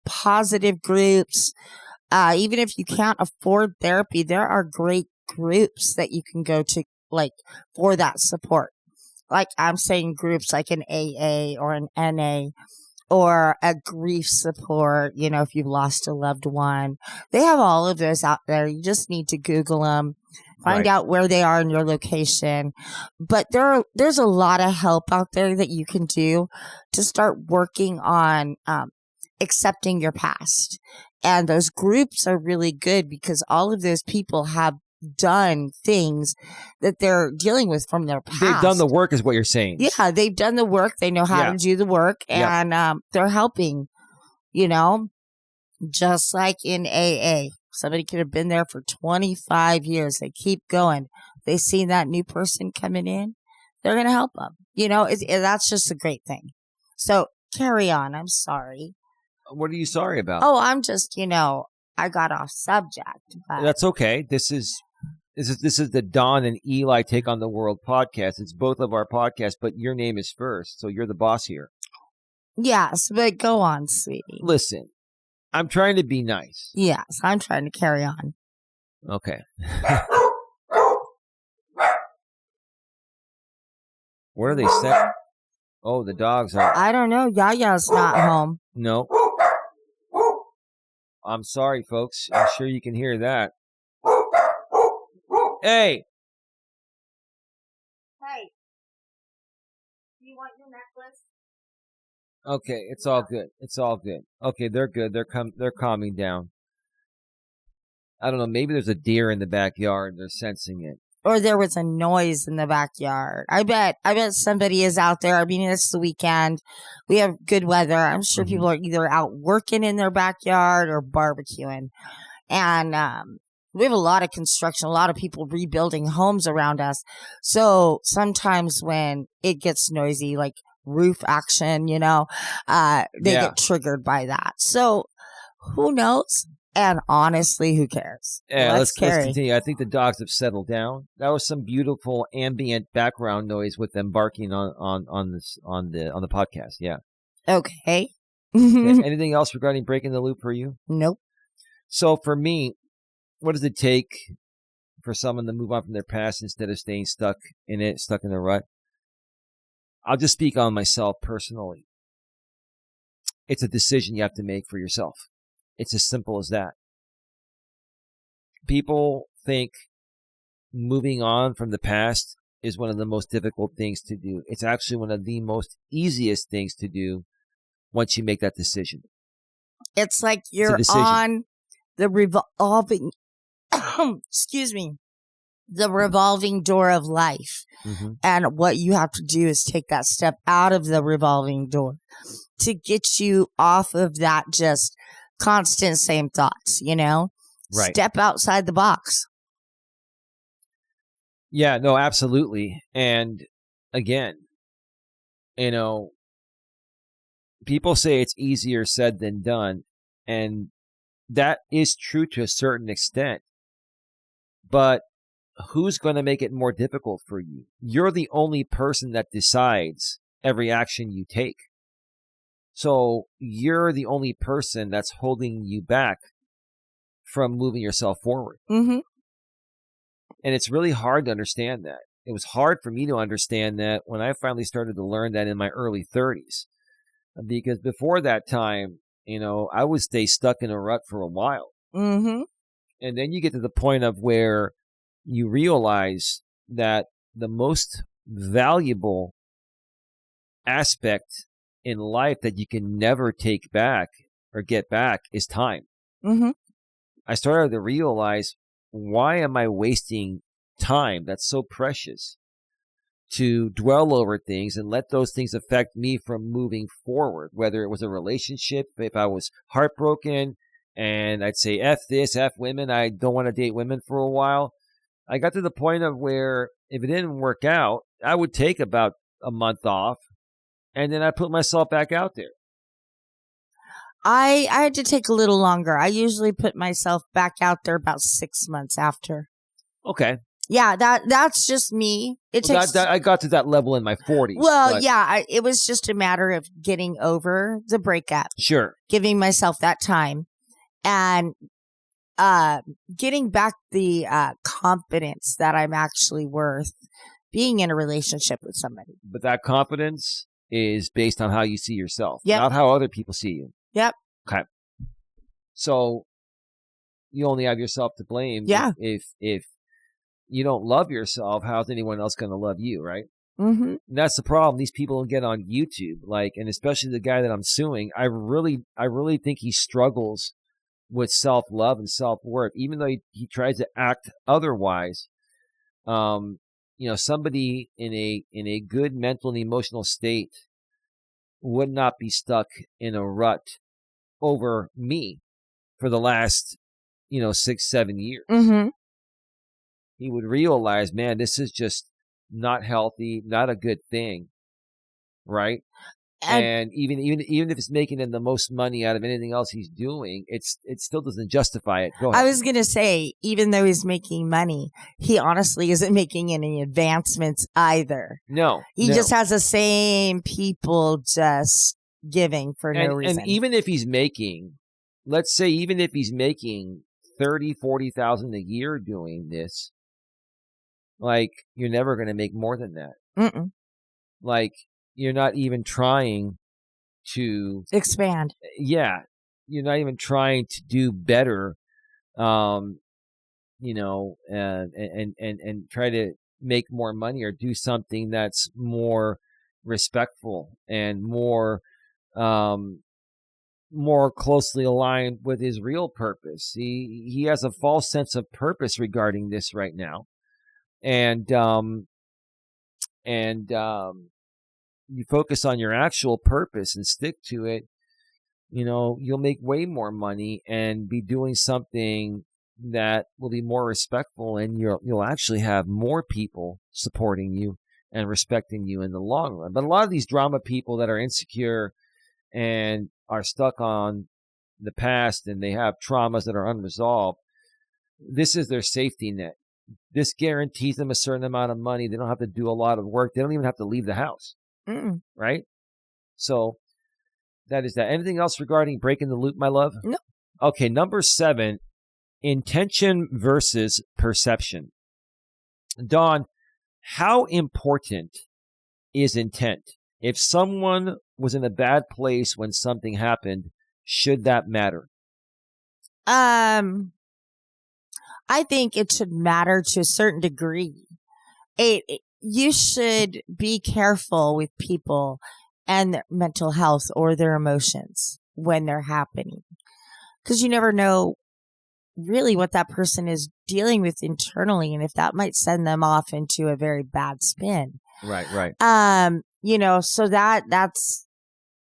positive groups. Even if you can't afford therapy, there are great groups that you can go to, like, for that support. Like I'm saying, groups like an AA or an NA or a grief support, if you've lost a loved one. They have all of those out there. You just need to Google them, find out where they are in your location. But there's a lot of help out there that you can do to start working on accepting your past. And those groups are really good because all of those people have done things that they're dealing with from their past. They've done the work is what you're saying. Yeah, they've done the work. They know how to do the work, and they're helping, just like in AA. Somebody could have been there for 25 years. They keep going. They see that new person coming in, they're going to help them. That's just a great thing. So carry on. I'm sorry. What are you sorry about? Oh, I'm just, I got off subject. But that's okay. This is the Dawn and Eli Take on the World podcast. It's both of our podcasts, but your name is first, so you're the boss here. Yes, but go on, sweetie. Listen, I'm trying to be nice. Yes, I'm trying to carry on. Okay. What are they saying? Oh, the dogs are... I don't know. Yaya's not home. No. I'm sorry, folks. I'm sure you can hear that. Hey! Hey. Do you want your necklace? Okay, it's all good. It's all good. Okay, they're good. They're calming down. I don't know. Maybe there's a deer in the backyard. They're sensing it. Or there was a noise in the backyard. I bet somebody is out there. I mean, it's the weekend. We have good weather. I'm sure people are either out working in their backyard or barbecuing. And we have a lot of construction, a lot of people rebuilding homes around us. So sometimes when it gets noisy, like roof action, they get triggered by that. So who knows? And honestly, who cares? Yeah, let's continue. I think the dogs have settled down. That was some beautiful ambient background noise with them barking on the podcast. Yeah. Okay. Anything else regarding breaking the loop for you? Nope. So for me, what does it take for someone to move on from their past instead of staying stuck in the rut? I'll just speak on myself personally. It's a decision you have to make for yourself. It's as simple as that. People think moving on from the past is one of the most difficult things to do. It's actually one of the most easiest things to do once you make that decision. It's like you're on the revolving, the revolving door of life. Mm-hmm. And what you have to do is take that step out of the revolving door to get you off of that just constant same thoughts, Right. Step outside the box. Yeah, no, absolutely. And again, people say it's easier said than done. And that is true to a certain extent. But who's going to make it more difficult for you? You're the only person that decides every action you take. So you're the only person that's holding you back from moving yourself forward. Mm-hmm. And it's really hard to understand that. It was hard for me to understand that when I finally started to learn that in my early 30s. Because before that time, I would stay stuck in a rut for a while. Mm-hmm. And then you get to the point of where you realize that the most valuable aspect in life that you can never take back or get back is time. Mm-hmm. I started to realize, why am I wasting time that's so precious to dwell over things and let those things affect me from moving forward? Whether it was a relationship, if I was heartbroken and I'd say, F this, F women, I don't want to date women for a while. I got to the point of where if it didn't work out, I would take about a month off and then I put myself back out there. I had to take a little longer. I usually put myself back out there about 6 months after. Okay. Yeah, that's just me. I got to that level in my 40s. Well, yeah, it was just a matter of getting over the breakup. Sure. Giving myself that time and getting back the confidence that I'm actually worth being in a relationship with somebody. But that confidence is based on how you see yourself, yep. Not how other people see you. Yep. Okay. So you only have yourself to blame. Yeah. If you don't love yourself, how's anyone else going to love you, right? Mm-hmm. And that's the problem. These people get on YouTube, and especially the guy that I'm suing. I really think he struggles with self-love and self-worth, even though he tries to act otherwise. Somebody in a good mental and emotional state would not be stuck in a rut over me for the last 6-7 years. Mm-hmm. He would realize, man, this is just not healthy, not a good thing, right? And even if it's making him the most money out of anything else he's doing, it still doesn't justify it. Go ahead. I was going to say, even though he's making money, he honestly isn't making any advancements either. No. He just has the same people just giving for no reason. And even if he's making, let's say, even if he's making $30,000-$40,000 a year doing this, you're never going to make more than that. Mm-mm. You're not even trying to expand. Yeah. You're not even trying to do better, and try to make more money or do something that's more respectful and more closely aligned with his real purpose. He has a false sense of purpose regarding this right now. And you focus on your actual purpose and stick to it, you'll make way more money and be doing something that will be more respectful, and you'll actually have more people supporting you and respecting you in the long run. But a lot of these drama people that are insecure and are stuck on the past and they have traumas that are unresolved, this is their safety net. This guarantees them a certain amount of money. They don't have to do a lot of work. They don't even have to leave the house. Mm-mm. Right? So that is that. Anything else regarding breaking the loop, my love? No. Okay, number 7, intention versus perception. Dawn, how important is intent? If someone was in a bad place when something happened, should that matter? I think it should matter to a certain degree. You should be careful with people and their mental health or their emotions when they're happening, because you never know really what that person is dealing with internally, and if that might send them off into a very bad spin. Right. So that's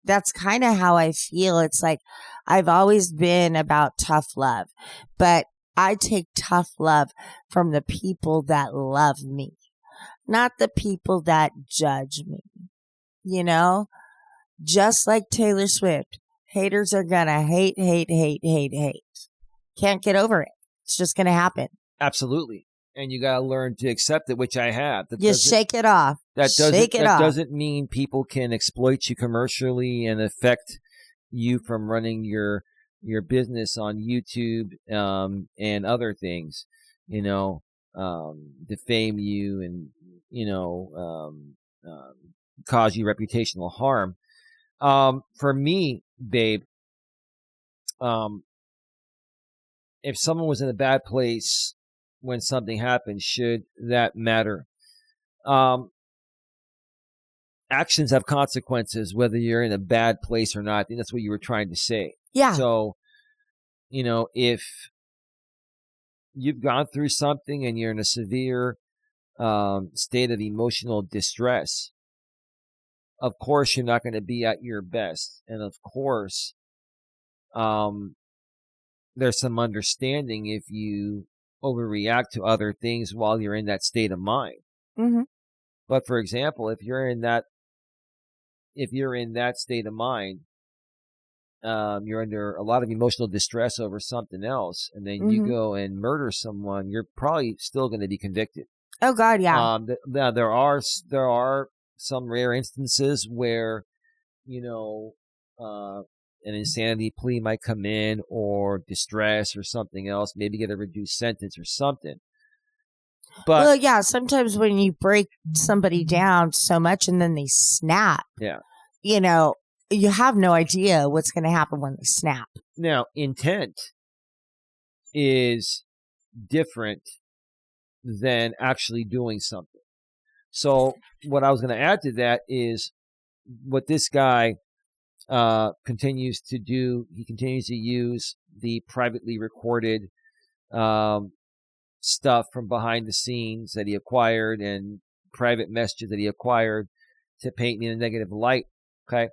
that's kind of how I feel. It's like I've always been about tough love, but I take tough love from the people that love me, not the people that judge me. You know, just like Taylor Swift, haters are gonna hate, hate, hate, hate, hate. Can't get over it. It's just gonna happen. Absolutely. And you got to learn to accept it, which I have. Just shake it off. That doesn't mean people can exploit you commercially and affect you from running your business on YouTube and other things, defame you and, cause you reputational harm. For me, babe, if someone was in a bad place when something happened, should that matter? Actions have consequences, whether you're in a bad place or not. I think that's what you were trying to say. Yeah. So, if you've gone through something and you're in a severe state of emotional distress, of course you're not going to be at your best. And of course, there's some understanding if you overreact to other things while you're in that state of mind. Mm-hmm. But for example, if you're in that state of mind, you're under a lot of emotional distress over something else, and then you go and murder someone, you're probably still going to be convicted. Oh God, yeah. There are some rare instances where, an insanity plea might come in, or distress or something else, maybe get a reduced sentence or something. But well, yeah, sometimes when you break somebody down so much and then they snap, you have no idea what's going to happen when they snap. Now, intent is different than actually doing something. So what I was going to add to that is what this guy continues to do. He continues to use the privately recorded stuff from behind the scenes that he acquired and private messages that he acquired to paint me in a negative light. Okay.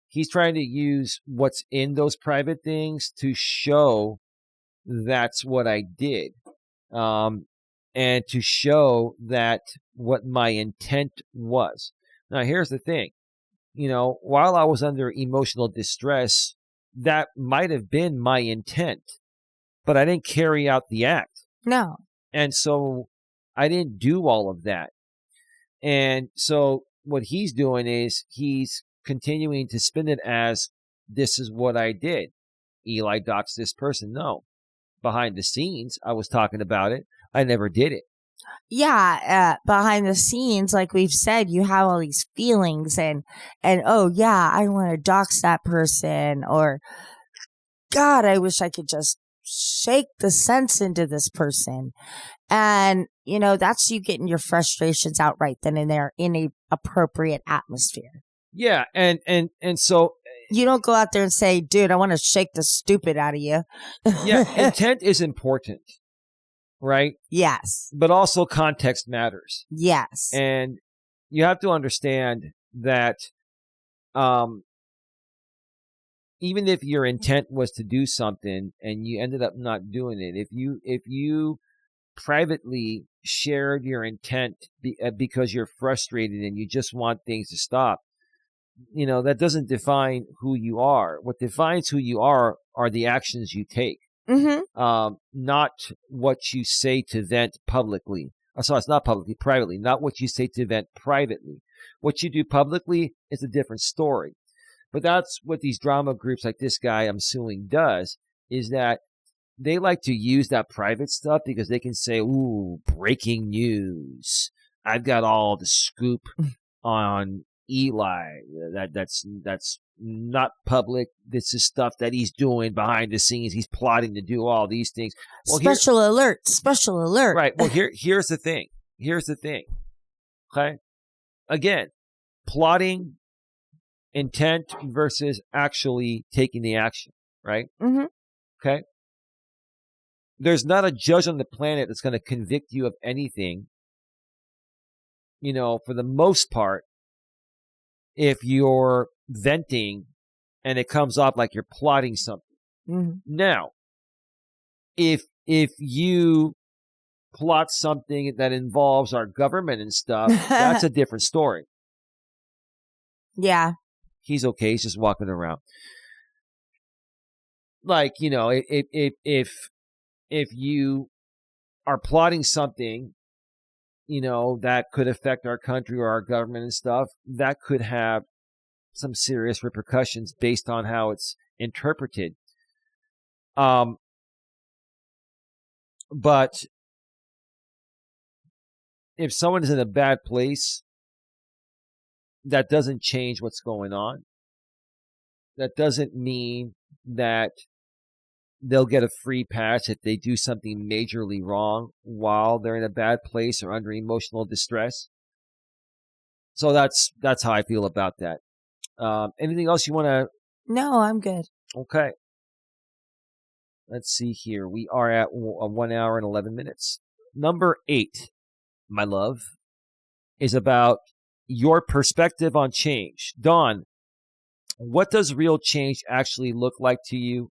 He's trying to use what's in those private things to show that's what I did. And to show that what my intent was. Now, here's the thing. While I was under emotional distress, that might have been my intent, but I didn't carry out the act. No. And so I didn't do all of that. And so what he's doing is he's continuing to spin it as, this is what I did. Eli doxed this person. No. Behind the scenes, I was talking about it. I never did it. Yeah, behind the scenes, like we've said, you have all these feelings and oh yeah, I want to dox that person, or God, I wish I could just shake the sense into this person. And, that's you getting your frustrations out right then and there in a appropriate atmosphere. Yeah. And so you don't go out there and say, dude, I want to shake the stupid out of you. Yeah. Intent is important. Right? Yes. But also context matters. Yes. And you have to understand that even if your intent was to do something and you ended up not doing it, if you privately shared your intent because you're frustrated and you just want things to stop, that doesn't define who you are. What defines who you are the actions you take. Mm-hmm. Not what you say to vent publicly. Sorry, it's not publicly, privately. Not what you say to vent privately. What you do publicly is a different story. But that's what these drama groups like this guy I'm suing does, is that they like to use that private stuff because they can say, ooh, breaking news. I've got all the scoop on Eli. That's not public. This is stuff that he's doing behind the scenes. He's plotting to do all these things. Well, special alert. Right. Well, here's the thing. Okay. Again, plotting, intent versus actually taking the action. Right. Mm-hmm. Okay. There's not a judge on the planet that's going to convict you of anything, for the most part, if you're venting and it comes off like you're plotting something. Mm-hmm. Now, if you plot something that involves our government and stuff, that's a different story. Yeah. He's okay. He's just walking around. Like, you know, if you are plotting something, you know, that could affect our country or our government and stuff, that could have some serious repercussions based on how it's interpreted. But if someone is in a bad place, that doesn't change what's going on. That doesn't mean that they'll get a free pass if they do something majorly wrong while they're in a bad place or under emotional distress. So that's how I feel about that. Anything else you want to? No, I'm good. Okay. Let's see here. We are at 1 hour and 11 minutes. Number 8, my love, is about your perspective on change. Dawn, what does real change actually look like to you?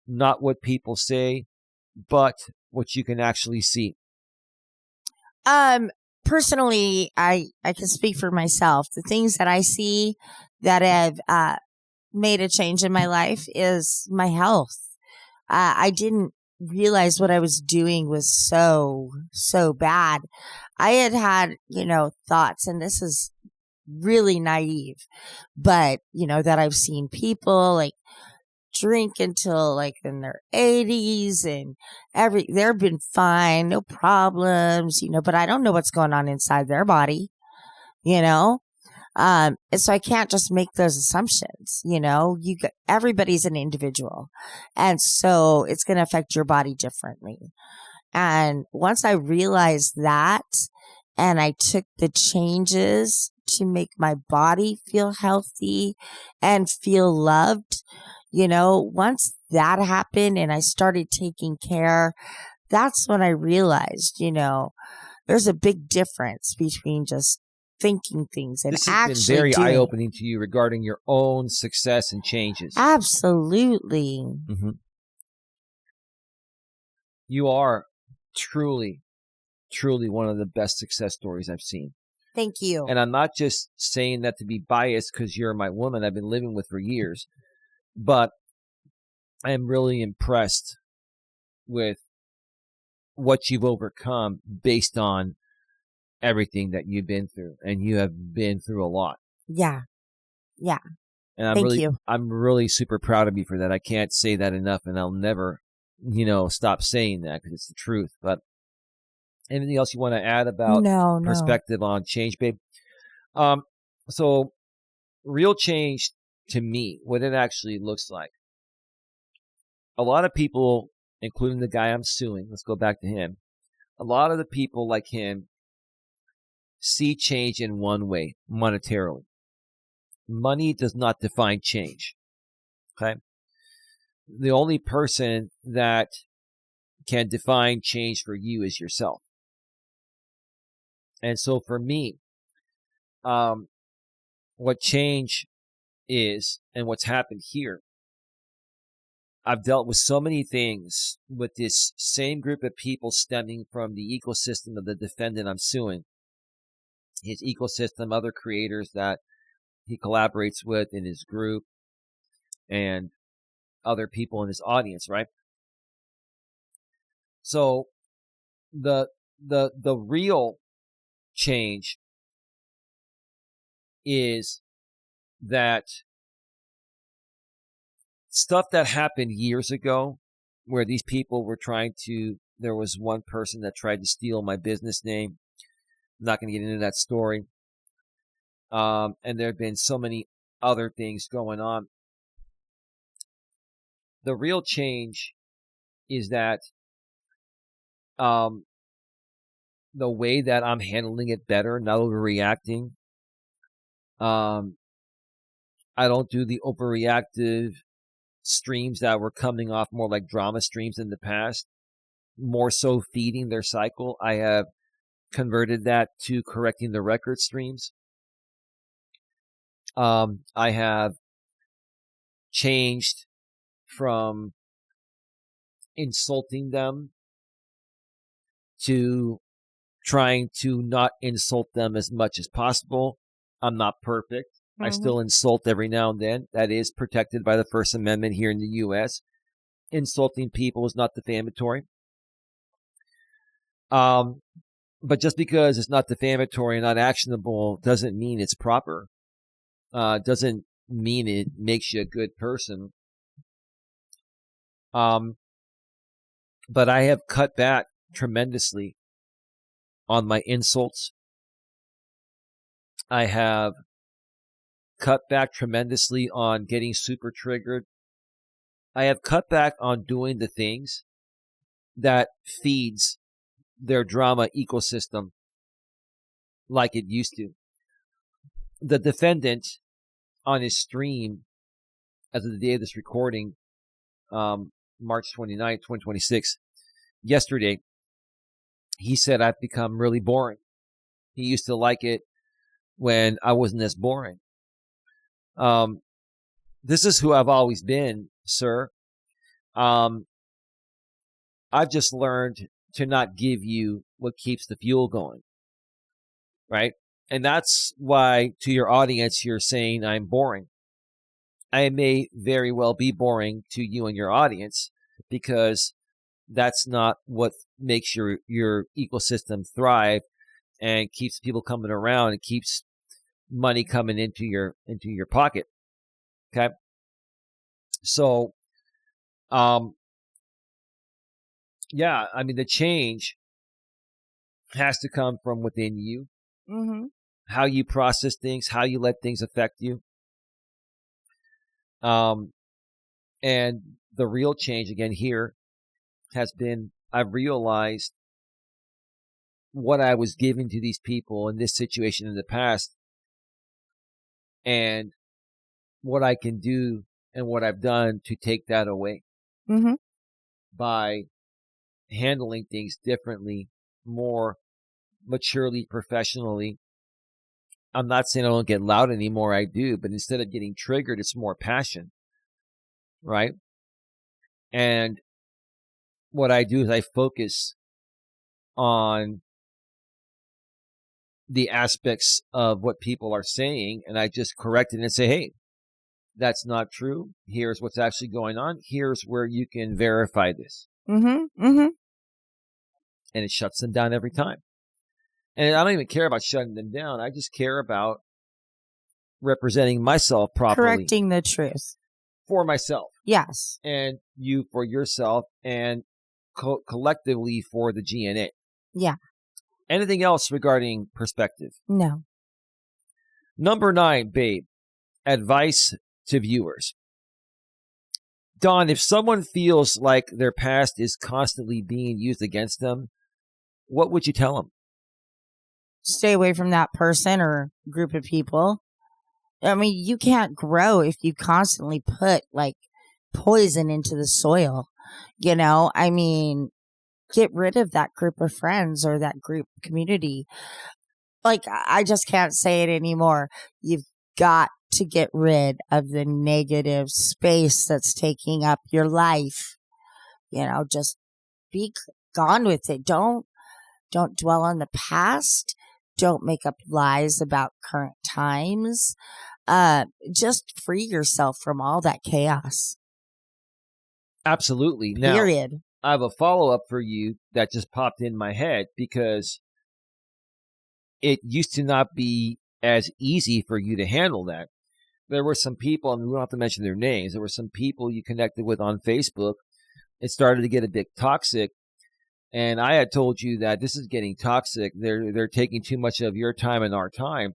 Not what people say, but what you can actually see. Personally, I can speak for myself. The things that I see that have made a change in my life is my health. I didn't realize what I was doing was so bad. I had, thoughts, and this is really naive, but, that I've seen people like drink until like in their 80s and they've been fine, no problems, but I don't know what's going on inside their body, and so I can't just make those assumptions, everybody's an individual. And so it's going to affect your body differently. And once I realized that and I took the changes to make my body feel healthy and feel loved, once that happened and I started taking care, that's when I realized, there's a big difference between just thinking things and this actually has been very doing. eye-opening to you regarding your own success and changes. Absolutely. Mm-hmm. You are truly one of the best success stories I've seen. Thank you. And I'm not just saying that to be biased because you're my woman I've been living with for years, but I am really impressed with what you've overcome based on everything that you've been through. And you have been through a lot. Yeah. Yeah. And I'm really super proud of you for that. I can't say that enough, and I'll never, stop saying that because it's the truth. But anything else you want to add about perspective on change, babe? So real change to me, what it actually looks like. A lot of people, including the guy I'm suing, let's go back to him. A lot of the people like him see change in one way, monetarily. Money does not define change. Okay? The only person that can define change for you is yourself. And so for me, what change is and what's happened here, I've dealt with so many things with this same group of people stemming from the ecosystem of the defendant I'm suing. His ecosystem, other creators that he collaborates with in his group, and other people in his audience, right? So the real change is that stuff that happened years ago where these people were there was one person that tried to steal my business name. I'm not going to get into that story. And there have been so many other things going on. The real change is that the way that I'm handling it better, not overreacting. I don't do the overreactive streams that were coming off more like drama streams in the past, more so feeding their cycle. I have converted that to correcting the record streams. I have changed from insulting them to trying to not insult them as much as possible. I'm not perfect. I still insult every now and then. That is protected by the First Amendment here in the U.S. Insulting people is not defamatory. But just because it's not defamatory and not actionable doesn't mean it's proper. Doesn't mean it makes you a good person. But I have cut back tremendously on my insults. I have cut back tremendously on getting super triggered. I have cut back on doing the things that feeds their drama ecosystem like it used to. The defendant on his stream as of the day of this recording, March 29th, 2026, yesterday, he said, I've become really boring. He used to like it when I wasn't as boring. This is who I've always been, sir. I've just learned to not give you what keeps the fuel going, right? And that's why to your audience, you're saying I'm boring. I may very well be boring to you and your audience because that's not what makes your ecosystem thrive and keeps people coming around and keeps money coming into your pocket. Okay. So, yeah, I mean, the change has to come from within you. How you process things, how you let things affect you. And the real change again here has been, I've realized what I was giving to these people in this situation in the past and what I can do and what I've done to take that away by handling things differently, more maturely, professionally. I'm not saying I don't get loud anymore. I do, but instead of getting triggered, it's more passion, right? And what I do is I focus on the aspects of what people are saying, and I just correct it and say, hey, that's not true. Here's what's actually going on. Here's where you can verify this. And it shuts them down every time. And I don't even care about shutting them down. I just care about representing myself properly. Correcting the truth. For myself. Yes. And you for yourself and collectively for the GNA. Yeah. Anything else regarding perspective? No. Number 9, babe. Advice to viewers. Dawn, if someone feels like their past is constantly being used against them, what would you tell them? Stay away from that person or group of people. I mean, you can't grow if you constantly put like poison into the soil. You know, I mean, get rid of that group of friends or that group community. Like, I just can't say it anymore. You've got to get rid of the negative space that's taking up your life. You know, just be gone with it. Don't dwell on the past. Don't make up lies about current times. Just free yourself from all that chaos. Absolutely. Now, period. I have a follow-up for you that just popped in my head because it used to not be as easy for you to handle that. There were some people, and we don't have to mention their names, there were some people you connected with on Facebook. It started to get a bit toxic. And I had told you that this is getting toxic. They're taking too much of your time and our time.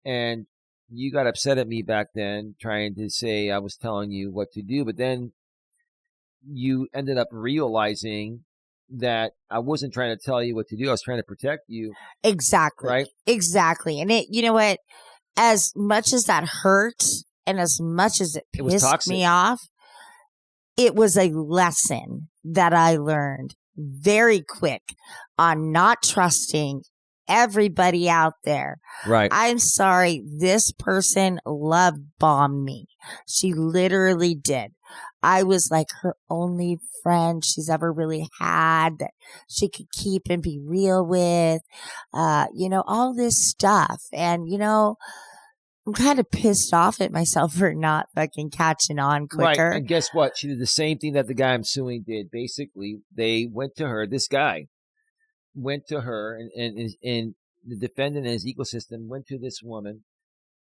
And you got upset at me back then, trying to say I was telling you what to do. But then you ended up realizing that I wasn't trying to tell you what to do. I was trying to protect you. Exactly. Right? Exactly. And it, you know what? As much as that hurt and as much as it pissed me off, it was a lesson that I learned very quick on not trusting everybody out there. Right. I'm sorry. This person love bombed me. She literally did. I was like her only friend she's ever really had that she could keep and be real with, all this stuff. And, I'm kind of pissed off at myself for not fucking catching on quicker. Right. And guess what? She did the same thing that the guy I'm suing did. Basically, they went to her, this guy went to her, and the defendant and his ecosystem went to this woman,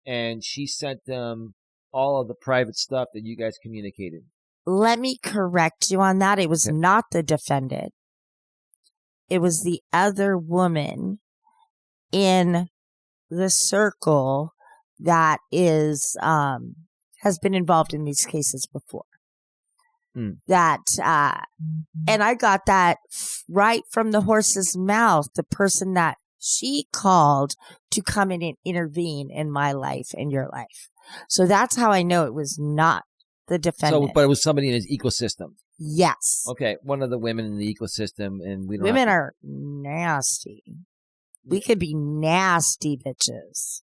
and she sent them all of the private stuff that you guys communicated. Let me correct you on that. It was not the defendant. It was the other woman in the circle that is has been involved in these cases before. That and I got that right from the horse's mouth. The person that she called to come in and intervene in my life and your life. So that's how I know it was not the defendant. So, but it was somebody in his ecosystem. Yes. Okay, one of the women in the ecosystem, and we don't. Women are nasty. We could be nasty bitches.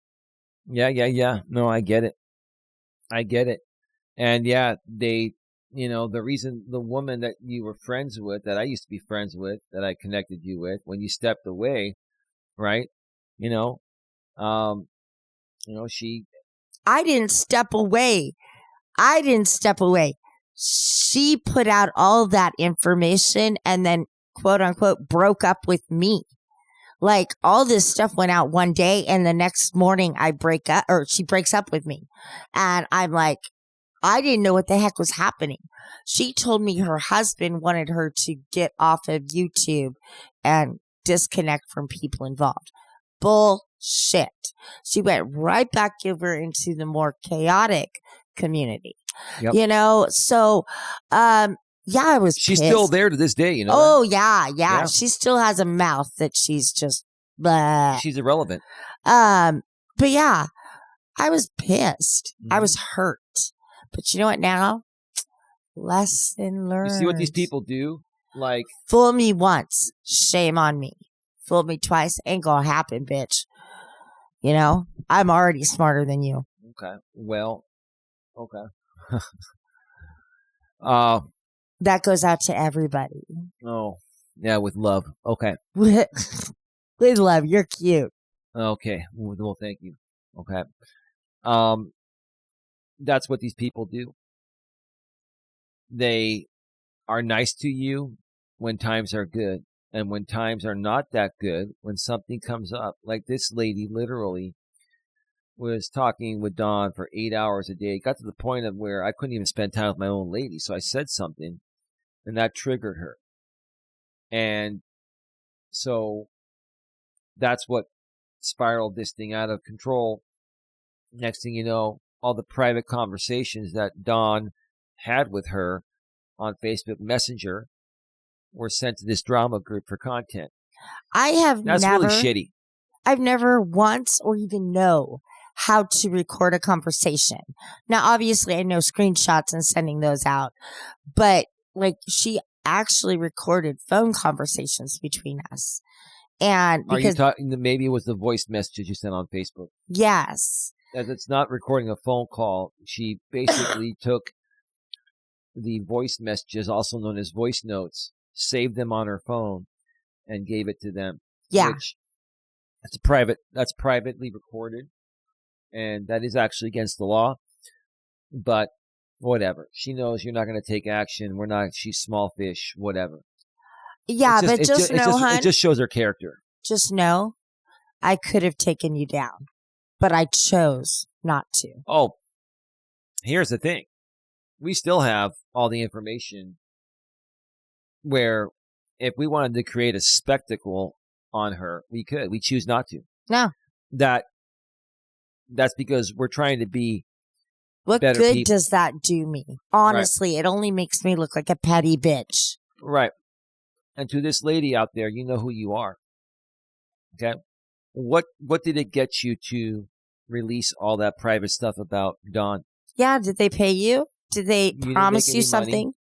Yeah. No, I get it. And yeah, they, the reason the woman that you were friends with, that I used to be friends with, that I connected you with, when you stepped away, right? She. I didn't step away. She put out all that information and then, quote unquote, broke up with me. Like, all this stuff went out one day, and the next morning she breaks up with me. And I'm like, I didn't know what the heck was happening. She told me her husband wanted her to get off of YouTube and disconnect from people involved. Bullshit. She went right back over into the more chaotic community. Yep. So, yeah, I was She's pissed. still there to this day, Oh, yeah. She still has a mouth that she's just, blah. She's irrelevant. But yeah, I was pissed. I was hurt. But you know what now? Lesson learned. You see what these people do? Like, fool me once, shame on me. Fool me twice, ain't gonna happen, bitch. I'm already smarter than you. Okay. Well, okay. That goes out to everybody. Oh, yeah, with love. Okay. With love. You're cute. Okay. Well, thank you. Okay. That's what these people do. They are nice to you when times are good. And when times are not that good, when something comes up, like this lady literally was talking with Dawn for 8 hours a day. It got to the point of where I couldn't even spend time with my own lady. So I said something, and that triggered her. And so that's what spiraled this thing out of control. Next thing you know, all the private conversations that Dawn had with her on Facebook Messenger were sent to this drama group for content. That's really shitty. I've never once or even know how to record a conversation. Now, obviously, I know screenshots and sending those out, but like, she actually recorded phone conversations between us. And because, are you talking? Maybe it was the voice messages you sent on Facebook. Yes. As it's not recording a phone call. She basically took the voice messages, also known as voice notes, saved them on her phone, and gave it to them. Yeah. That's privately recorded, and that is actually against the law. But whatever. She knows you're not going to take action. She's small fish, whatever. Yeah, but just know, hon. It just shows her character. Just know, I could have taken you down, but I chose not to. Oh, here's the thing. We still have all the information where if we wanted to create a spectacle on her, we could. We choose not to. No. That's because we're trying to be what better good people. Does that do me? Honestly, It only makes me look like a petty bitch. Right. And to this lady out there, you know who you are. Okay? What did it get you to release all that private stuff about Dawn? Yeah, did they pay you? Did they promise you something?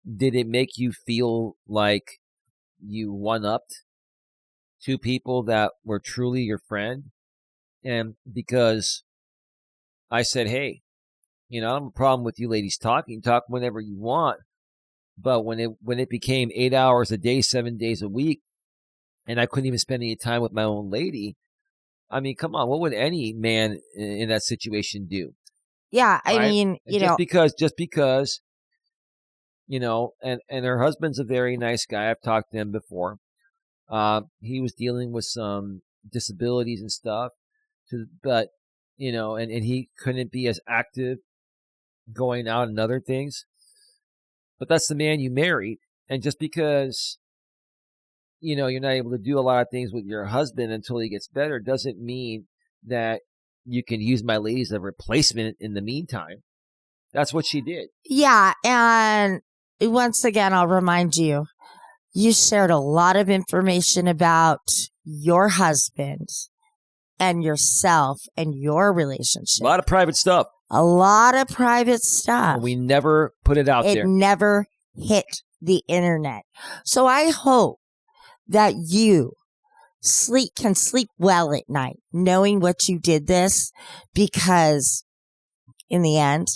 Money? Did it make you feel like you one-upped? two people that were truly your friend. And because I said, hey, I don't have a problem with you ladies talking. Talk whenever you want. But when it became 8 hours a day, 7 days a week, and I couldn't even spend any time with my own lady, I mean, come on, what would any man in that situation do? Yeah, I right? mean, just because, and her husband's a very nice guy. I've talked to him before. He was dealing with some disabilities and stuff, but and he couldn't be as active going out and other things. But that's the man you married, and just because you're not able to do a lot of things with your husband until he gets better doesn't mean that you can use my lady as a replacement in the meantime. That's what she did. Yeah, and once again, I'll remind you, you shared a lot of information about your husband and yourself and your relationship. A lot of private stuff. A lot of private stuff. And we never put it out there. It never hit the internet. So I hope that you can sleep well at night knowing what you did this, because in the end,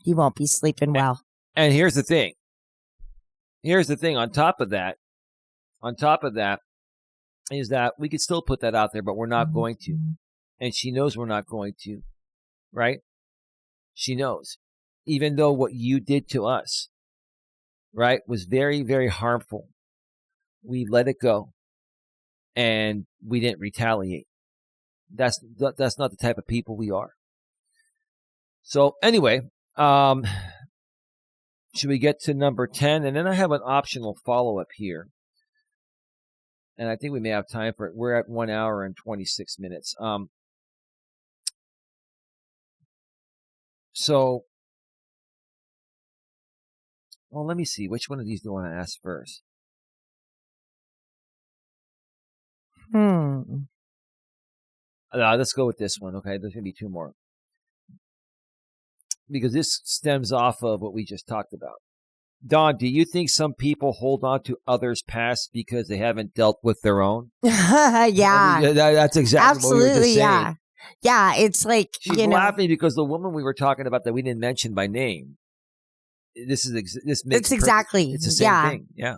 you won't be sleeping well. And here's the thing. On top of that is that we could still put that out there, but we're not going to. And she knows we're not going to, right? She knows. Even though what you did to us, right, was very, very harmful, we let it go and we didn't retaliate. That's not the type of people we are. So anyway, should we get to number 10? And then I have an optional follow-up here. And I think we may have time for it. We're at 1 hour and 26 minutes. Well, let me see. Which one of these do I want to ask first? Let's go with this one. Okay, there's going to be two more. Because this stems off of what we just talked about. Dawn, do you think some people hold on to others' past because they haven't dealt with their own? Yeah. I mean, that's exactly what we were just saying. Yeah. Yeah, it's like, she's laughing because the woman we were talking about that we didn't mention by name, this makes it's exactly. It's the same thing. Yeah.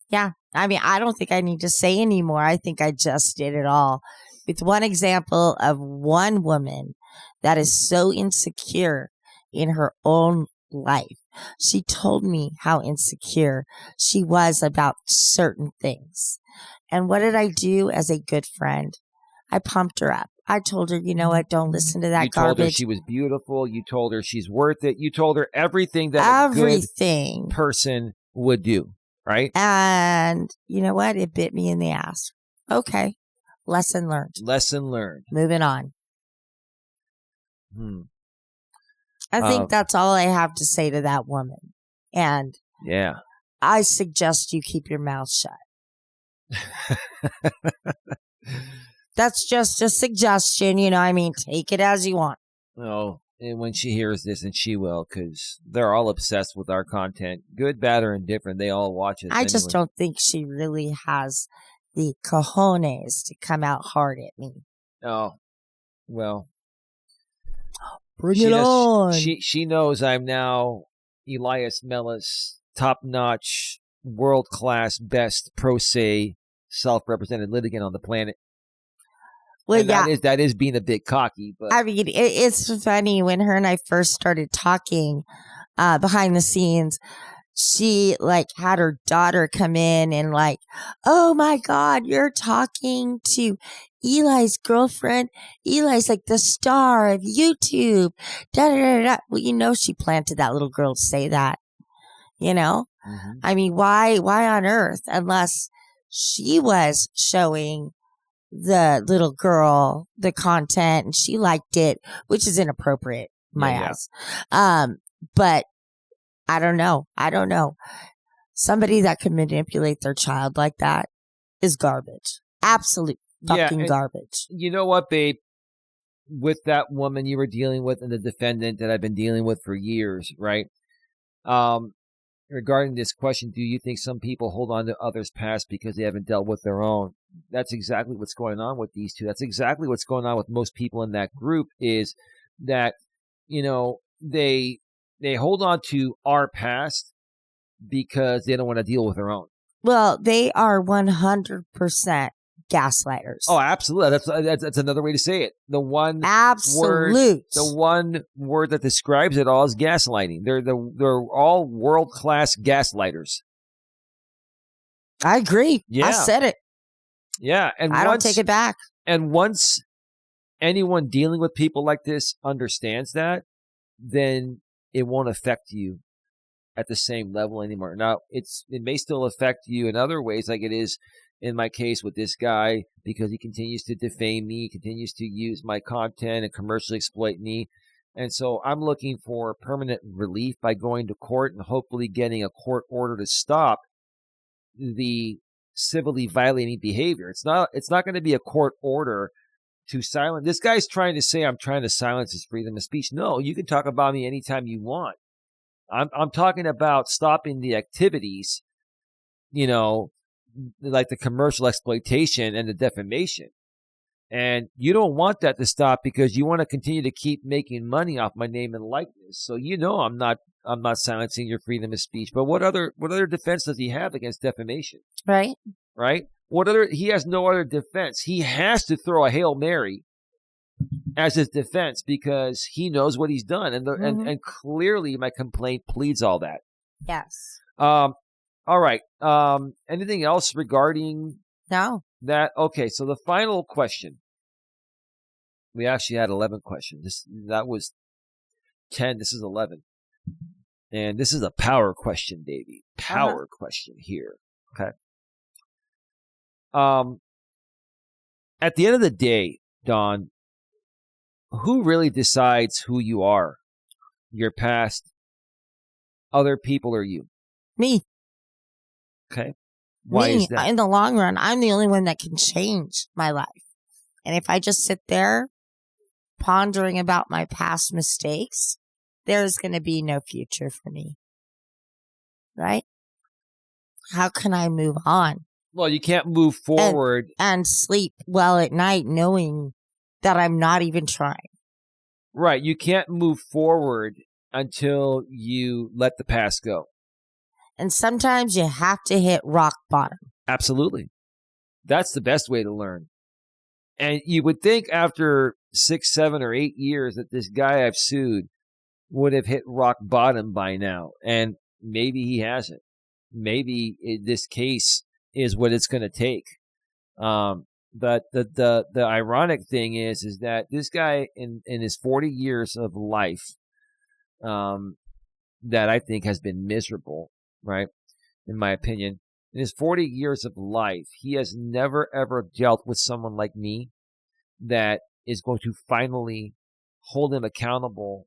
Yeah. I mean, I don't think I need to say anymore. I think I just did it all. With one example of one woman that is so insecure in her own life. She told me how insecure she was about certain things. And what did I do as a good friend? I pumped her up. I told her, you know what, don't listen to that garbage. You told her she was beautiful. You told her she's worth it. You told her everything that a good person would do, right? And you know what? It bit me in the ass. Okay. Lesson learned. Moving on. I think that's all I have to say to that woman. And yeah, I suggest you keep your mouth shut. That's just a suggestion, I mean, take it as you want. Oh, and when she hears this, and she will, because they're all obsessed with our content, good, bad, or indifferent. They all watch it. I just don't think she really has the cojones to come out hard at me. Oh, well. Bring it on. She knows I'm now Elias Mella's top-notch, world-class, best pro se self-represented litigant on the planet. Well, that is being a bit cocky, but I mean, it's funny when her and I first started talking behind the scenes. She had her daughter come in and oh my God, you're talking to Eli's girlfriend. Eli's the star of YouTube. Da, da, da, da. Well, she planted that little girl to say that, Mm-hmm. I mean, why on earth, unless she was showing the little girl the content and she liked it, which is inappropriate in my eyes. But I don't know. Somebody that can manipulate their child like that is garbage. Absolute fucking garbage. You know what, babe? With that woman you were dealing with and the defendant that I've been dealing with for years, right? Regarding this question, do you think some people hold on to others' past because they haven't dealt with their own? that's exactly what's going on with these two. That's exactly what's going on with most people in that group, is that, they hold on to our past because they don't want to deal with their own. Well, they are 100% gaslighters. Oh, absolutely. That's another way to say it. The one word that describes it all is gaslighting. They're all world-class gaslighters. I agree. Yeah. I said it. Yeah, and I don't take it back. And once anyone dealing with people like this understands that, then it won't affect you at the same level anymore. Now, it may still affect you in other ways, like it is in my case with this guy, because he continues to defame me, continues to use my content and commercially exploit me. And so I'm looking for permanent relief by going to court and hopefully getting a court order to stop the civilly violating behavior. It's not going to be a court order to silence. This guy's trying to say I'm trying to silence his freedom of speech. No, you can talk about me anytime you want. I'm talking about stopping the activities, like the commercial exploitation and the defamation. And you don't want that to stop because you want to continue to keep making money off my name and likeness. So I'm not silencing your freedom of speech. But what other defense does he have against defamation? Right. Right? He has no other defense. He has to throw a Hail Mary as his defense because he knows what he's done. And clearly my complaint pleads all that. Yes. All right. Anything else regarding that? Okay, so the final question. We actually had 11 questions. That was 10. This is 11. And this is a power question, baby. Power question here. Okay. At the end of the day, Dawn, who really decides who you are? Your past, other people, or you? Me. Okay. Why is that? In the long run, I'm the only one that can change my life. And if I just sit there pondering about my past mistakes, there's going to be no future for me. Right? How can I move on? Well, you can't move forward. And sleep well at night knowing that I'm not even trying. Right. You can't move forward until you let the past go. And sometimes you have to hit rock bottom. Absolutely. That's the best way to learn. And you would think after 6, 7, or 8 years that this guy I've sued would have hit rock bottom by now. And maybe he hasn't. Maybe this case is what it's going to take. But the ironic thing is that this guy in his 40 years of life, that I think has been miserable, right? In my opinion, in his 40 years of life, he has never ever dealt with someone like me that is going to finally hold him accountable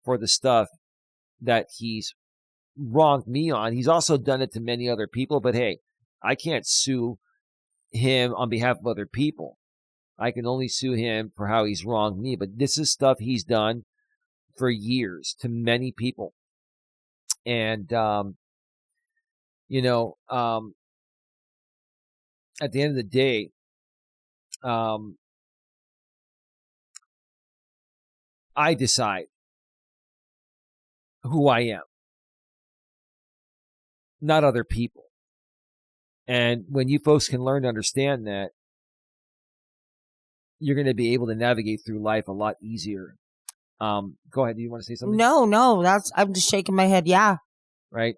for the stuff that he's wronged me on. He's also done it to many other people, but hey, I can't sue him on behalf of other people. I can only sue him for how he's wronged me. But this is stuff he's done for years to many people. And, at the end of the day, I decide who I am, not other people. And when you folks can learn to understand that, you're going to be able to navigate through life a lot easier. Go ahead. Do you want to say something? No, I'm just shaking my head. Yeah. Right.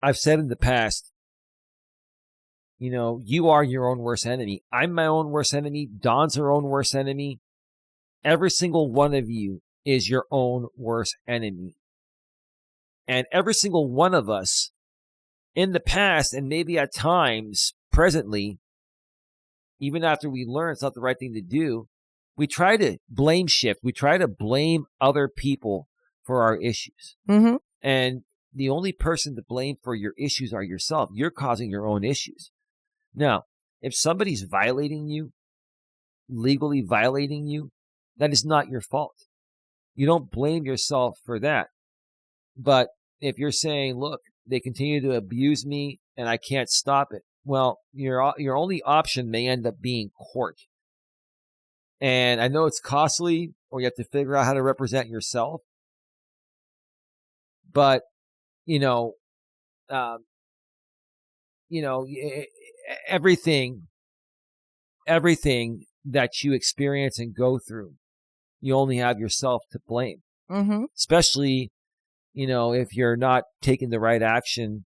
I've said in the past, you are your own worst enemy. I'm my own worst enemy. Dawn's her own worst enemy. Every single one of you is your own worst enemy. And every single one of us in the past, and maybe at times presently, even after we learn it's not the right thing to do, we try to blame shift. We try to blame other people for our issues. Mm-hmm. And the only person to blame for your issues are yourself. You're causing your own issues. Now, if somebody's violating you, legally violating you, that is not your fault. You don't blame yourself for that. But if you're saying, look, they continue to abuse me, and I can't stop it. Well, your only option may end up being court. And I know it's costly, or you have to figure out how to represent yourself. But, everything that you experience and go through, you only have yourself to blame. Mm-hmm. Especially, if you're not taking the right action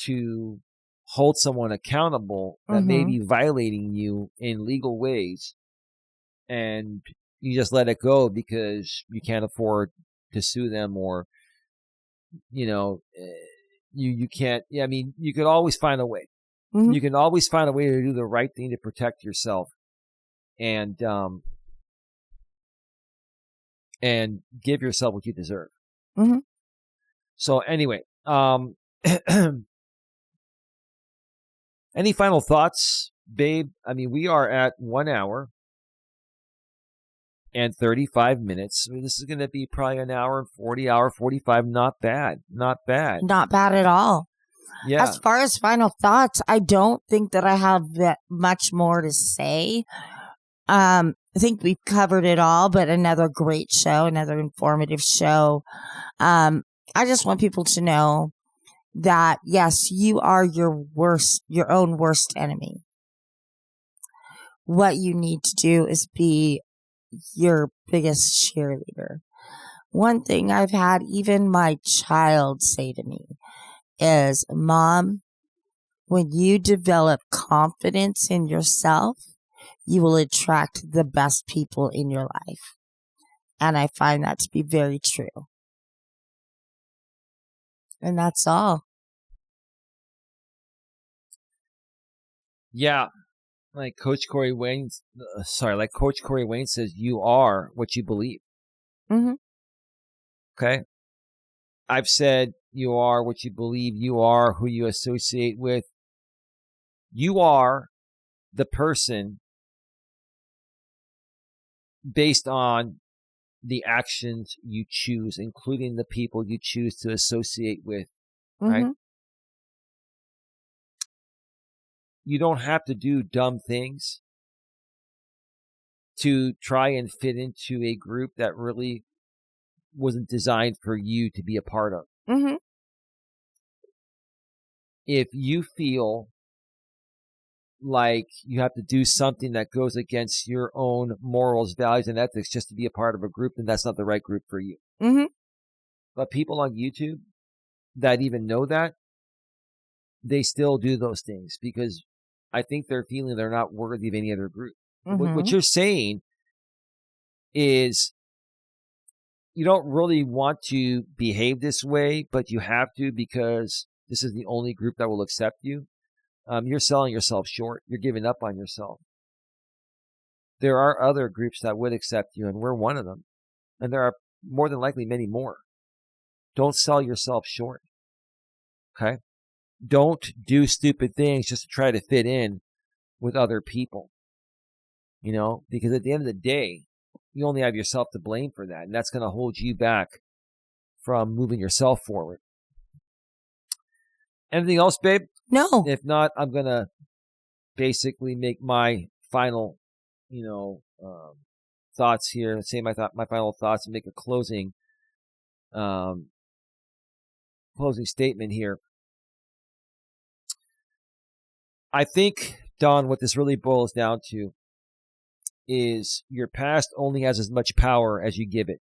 to hold someone accountable that may be violating you in legal ways, and you just let it go because you can't afford to sue them, or you can't. Yeah, I mean, you could always find a way. Mm-hmm. You can always find a way to do the right thing to protect yourself, and give yourself what you deserve. Mm-hmm. So anyway, any final thoughts, babe? I mean, we are at 1 hour and 35 minutes. I mean, this is going to be probably an hour and 45. Not bad. Not bad. Not bad at all. Yeah. As far as final thoughts, I don't think that I have that much more to say. I think we've covered it all, but another great show, another informative show. I just want people to know that, yes, you are your own worst enemy. What you need to do is be your biggest cheerleader. One thing I've had even my child say to me is, Mom, when you develop confidence in yourself, you will attract the best people in your life. And I find that to be very true. And that's all. Yeah. Like Coach Corey Wayne says, you are what you believe. Mm-hmm. Okay. I've said you are what you believe. You are who you associate with. You are the person based on the actions you choose, including the people you choose to associate with, right? Mm-hmm. You don't have to do dumb things to try and fit into a group that really wasn't designed for you to be a part of. Mm-hmm. If you feel like you have to do something that goes against your own morals, values, and ethics just to be a part of a group, then that's not the right group for you. Mm-hmm. But people on YouTube that even know that, they still do those things because I think they're feeling they're not worthy of any other group. Mm-hmm. What you're saying is you don't really want to behave this way, but you have to because this is the only group that will accept you. You're selling yourself short. You're giving up on yourself. There are other groups that would accept you, and we're one of them. And there are more than likely many more. Don't sell yourself short. Okay? Don't do stupid things just to try to fit in with other people. Because at the end of the day, you only have yourself to blame for that. And that's going to hold you back from moving yourself forward. Anything else, babe? No. If not, I'm going to basically make my final, thoughts here. Say my final thoughts and make a closing statement here. I think, Don, what this really boils down to is your past only has as much power as you give it.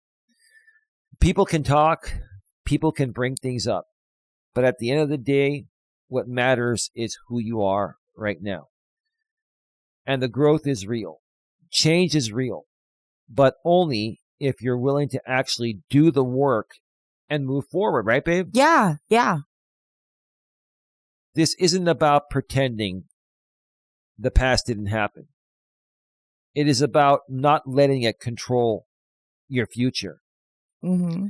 People can talk, people can bring things up, but at the end of the day, what matters is who you are right now. And the growth is real. Change is real, but only if you're willing to actually do the work and move forward, right, babe? Yeah, yeah. This isn't about pretending the past didn't happen. It is about not letting it control your future. Mm-hmm.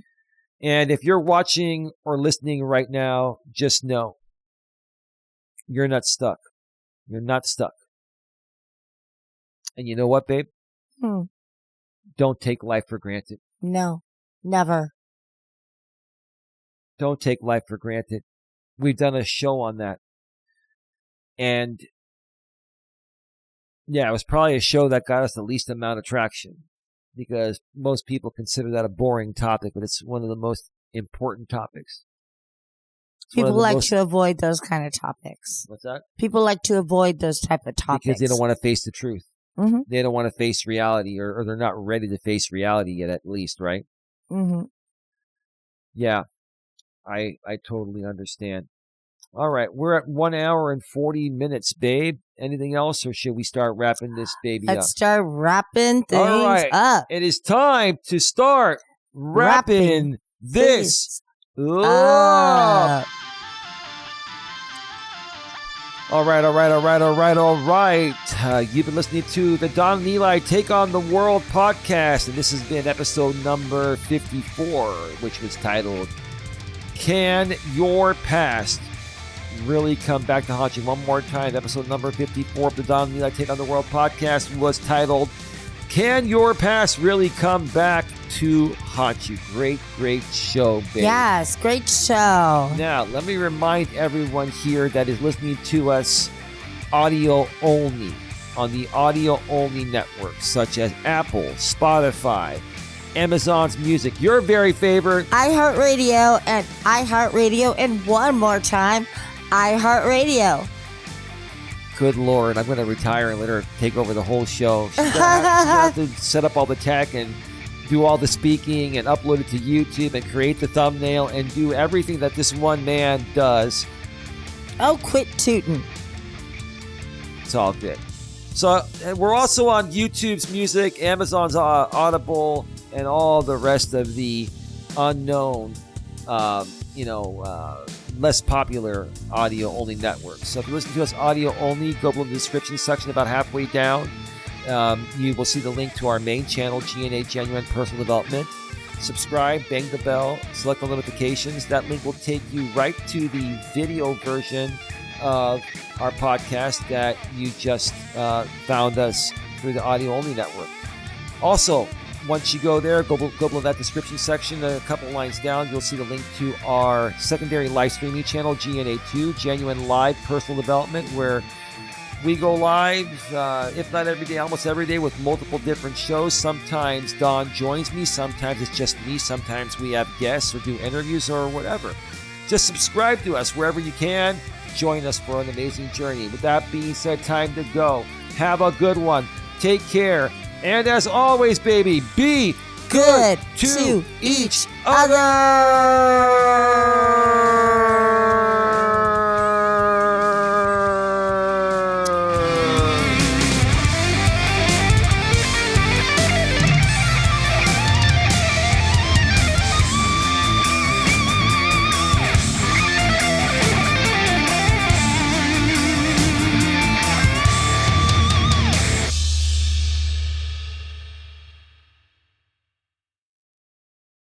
And if you're watching or listening right now, just know you're not stuck. You're not stuck. And you know what, babe? Don't take life for granted. No, never. Don't take life for granted. We've done a show on that. And yeah, it was probably a show that got us the least amount of traction because most people consider that a boring topic, but it's one of the most important topics. People like to avoid those kind of topics. What's that? People like to avoid those type of topics. Because they don't want to face the truth. Mm-hmm. They don't want to face reality, or they're not ready to face reality yet, at least, right? Mm-hmm. Yeah, I totally understand. All right, we're at 1 hour and 40 minutes, babe. Anything else, or should we start wrapping this baby up? Let's start wrapping things up. It is time to start wrapping this up. All right. You've been listening to the Don and Eli Take on the World podcast, and this has been episode number 54, which was titled, Can Your Past Really Come Back to Haunt You? One more time, episode number 54 of the Don and Eli Take on the World podcast was titled, Can Your Past Really Come Back to Haunt You? Great show, babe. Yes, great show. Now, let me remind everyone here that is listening to us audio only on the audio only networks such as Apple, Spotify, Amazon's Music, your very favorite iHeartRadio, and one more time, iHeartRadio. Good Lord, I'm going to retire and let her take over the whole show. She's going to have to set up all the tech and do all the speaking and upload it to YouTube and create the thumbnail and do everything that this one man does. Oh, quit tooting. It's all good. So we're also on YouTube's Music, Amazon's Audible, and all the rest of the unknown, less popular audio-only networks. So if you listen to us audio-only, go below the description section about halfway down. You will see the link to our main channel, G&A Genuine Personal Development. Subscribe, bang the bell, select the notifications. That link will take you right to the video version of our podcast that you just found us through the audio-only network. Also, once you go there, go below that description section, a couple lines down, you'll see the link to our secondary live streaming channel, GNA2, Genuine Live Personal Development, where we go live, if not every day, almost every day, with multiple different shows. Sometimes Don joins me, sometimes it's just me, sometimes we have guests or do interviews or whatever. Just subscribe to us wherever you can. Join us for an amazing journey. With that being said, time to go. Have a good one. Take care. And as always, baby, be good to each other.